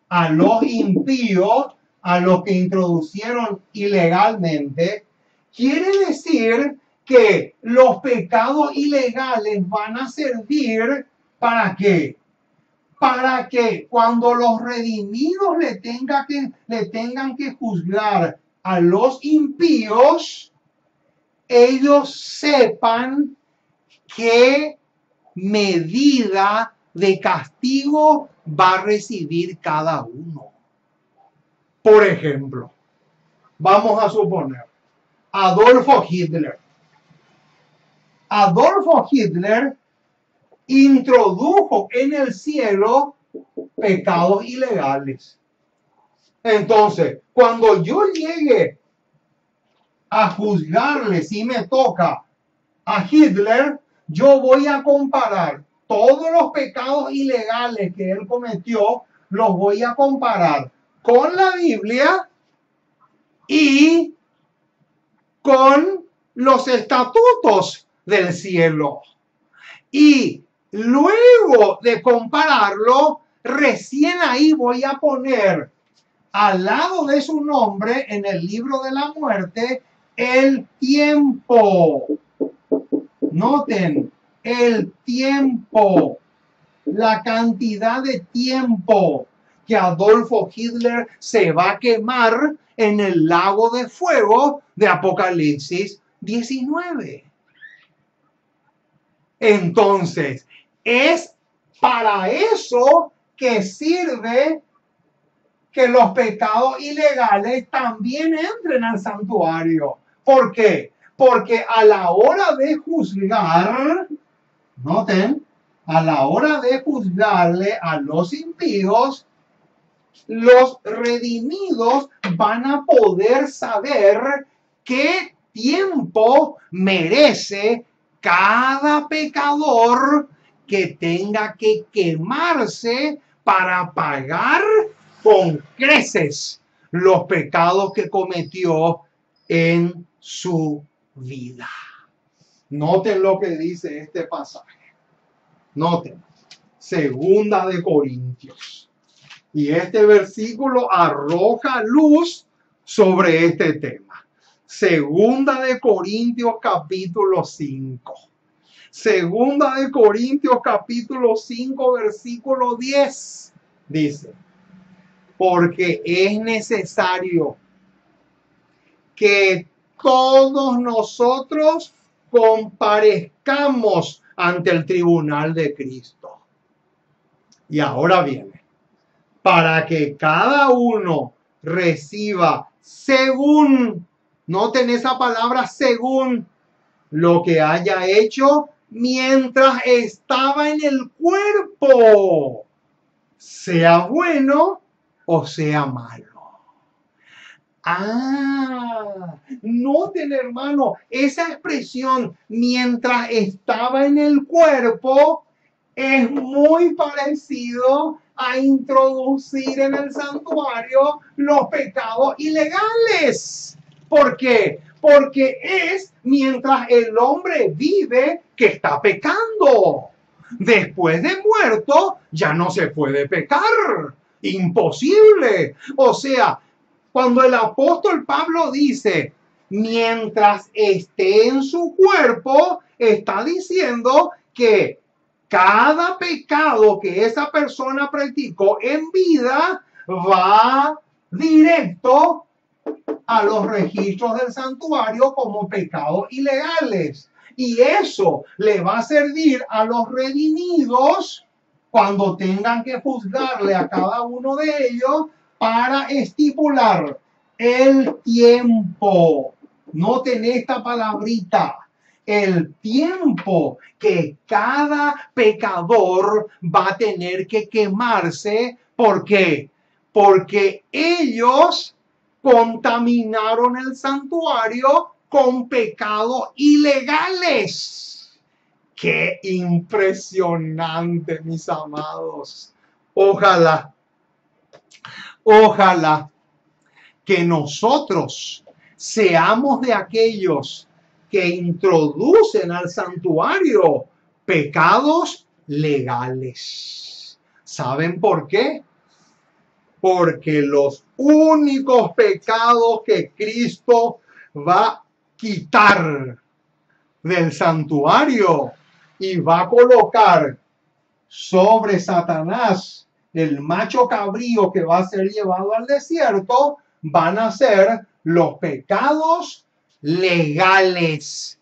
a los impíos, a los que introducieron ilegalmente, quiere decir que los pecados ilegales van a servir ¿para qué? para que cuando los redimidos le tengan que juzgar a los impíos, ellos sepan qué medida de castigo va a recibir cada uno. Por ejemplo, vamos a suponer Adolfo Hitler. Adolfo Hitler introdujo en el cielo pecados ilegales. Entonces, cuando yo llegue a juzgarle, si me toca a Hitler, yo voy a comparar todos los pecados ilegales que él cometió, los voy a comparar con la Biblia y con los estatutos del cielo. Y luego de compararlo, recién ahí voy a poner al lado de su nombre en el libro de la muerte el tiempo. Noten, el tiempo, la cantidad de tiempo que Adolfo Hitler se va a quemar en el lago de fuego de Apocalipsis 19. Entonces, es para eso que sirve que los pecados ilegales también entren al santuario. ¿Por qué? Porque a la hora de juzgar, noten, a la hora de juzgarle a los impíos, los redimidos van a poder saber qué tiempo merece cada pecador que tenga que quemarse para pagar con creces los pecados que cometió en su vida. Noten lo que dice este pasaje. Noten, Segunda de Corintios. Y este versículo arroja luz sobre este tema. Segunda de Corintios capítulo 5. Segunda de Corintios capítulo 5 versículo 10 dice: porque es necesario que todos nosotros comparezcamos ante el tribunal de Cristo. Y ahora viene, para que cada uno reciba según, noten esa palabra según, lo que haya hecho mientras estaba en el cuerpo, sea bueno o sea malo. Noten, hermano, esa expresión mientras estaba en el cuerpo es muy parecido a introducir en el santuario los pecados ilegales. ¿Por qué? Porque es mientras el hombre vive que está pecando. Después de muerto ya no se puede pecar. Imposible. O sea, cuando el apóstol Pablo dice, mientras esté en su cuerpo, está diciendo que cada pecado que esa persona practicó en vida va directo a los registros del santuario como pecados ilegales. Y eso le va a servir a los redimidos cuando tengan que juzgarle a cada uno de ellos para estipular el tiempo. Noten esta palabrita. El tiempo que cada pecador va a tener que quemarse. ¿Por qué? Porque ellos contaminaron el santuario con pecados ilegales. ¡Qué impresionante, mis amados! Ojalá que nosotros seamos de aquellos que introducen al santuario pecados legales. ¿Saben por qué? Porque los únicos pecados que Cristo va a quitar del santuario y va a colocar sobre Satanás, el macho cabrío que va a ser llevado al desierto, van a ser los pecados legales,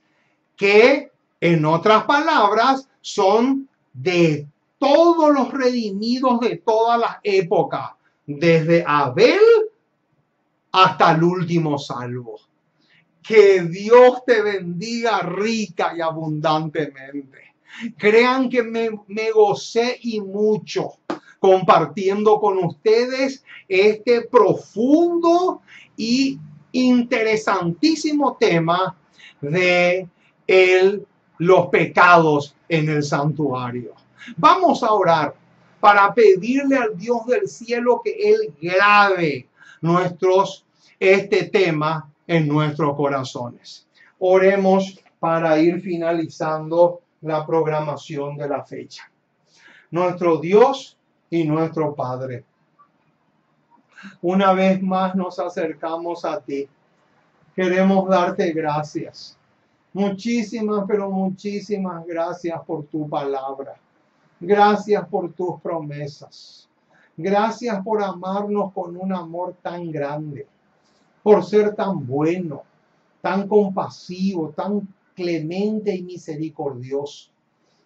que en otras palabras son de todos los redimidos de todas las épocas, desde Abel hasta el último salvo. Que Dios te bendiga rica y abundantemente. Crean que me gocé y mucho compartiendo con ustedes este profundo y interesantísimo tema de los pecados en el santuario. Vamos a orar para pedirle al Dios del cielo que Él grabe este tema en nuestros corazones. Oremos para ir finalizando la programación de la fecha. Nuestro Dios y nuestro Padre, una vez más nos acercamos a ti. Queremos darte gracias. Muchísimas, pero muchísimas gracias por tu palabra. Gracias por tus promesas. Gracias por amarnos con un amor tan grande, por ser tan bueno, tan compasivo, tan clemente y misericordioso,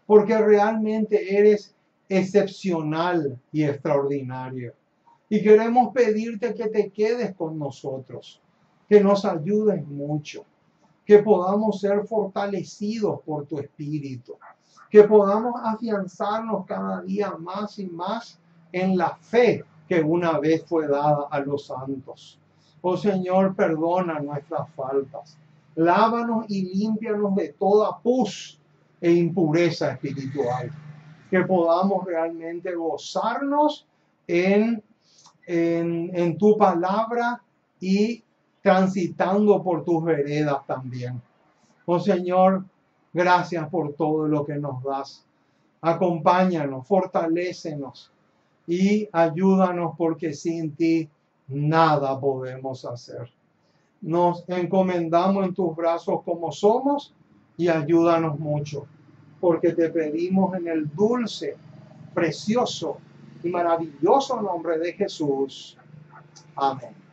porque realmente eres excepcional y extraordinario. Y queremos pedirte que te quedes con nosotros, que nos ayudes mucho, que podamos ser fortalecidos por tu Espíritu, que podamos afianzarnos cada día más y más en la fe que una vez fue dada a los santos. Oh Señor, perdona nuestras faltas. Lávanos y límpianos de toda pus e impureza espiritual. Que podamos realmente gozarnos en tu palabra y transitando por tus veredas también. Oh Señor, gracias por todo lo que nos das. Acompáñanos, fortalécenos y ayúdanos, porque sin ti nada podemos hacer. Nos encomendamos en tus brazos como somos y ayúdanos mucho, porque te pedimos en el dulce, precioso y maravilloso nombre de Jesús. Amén.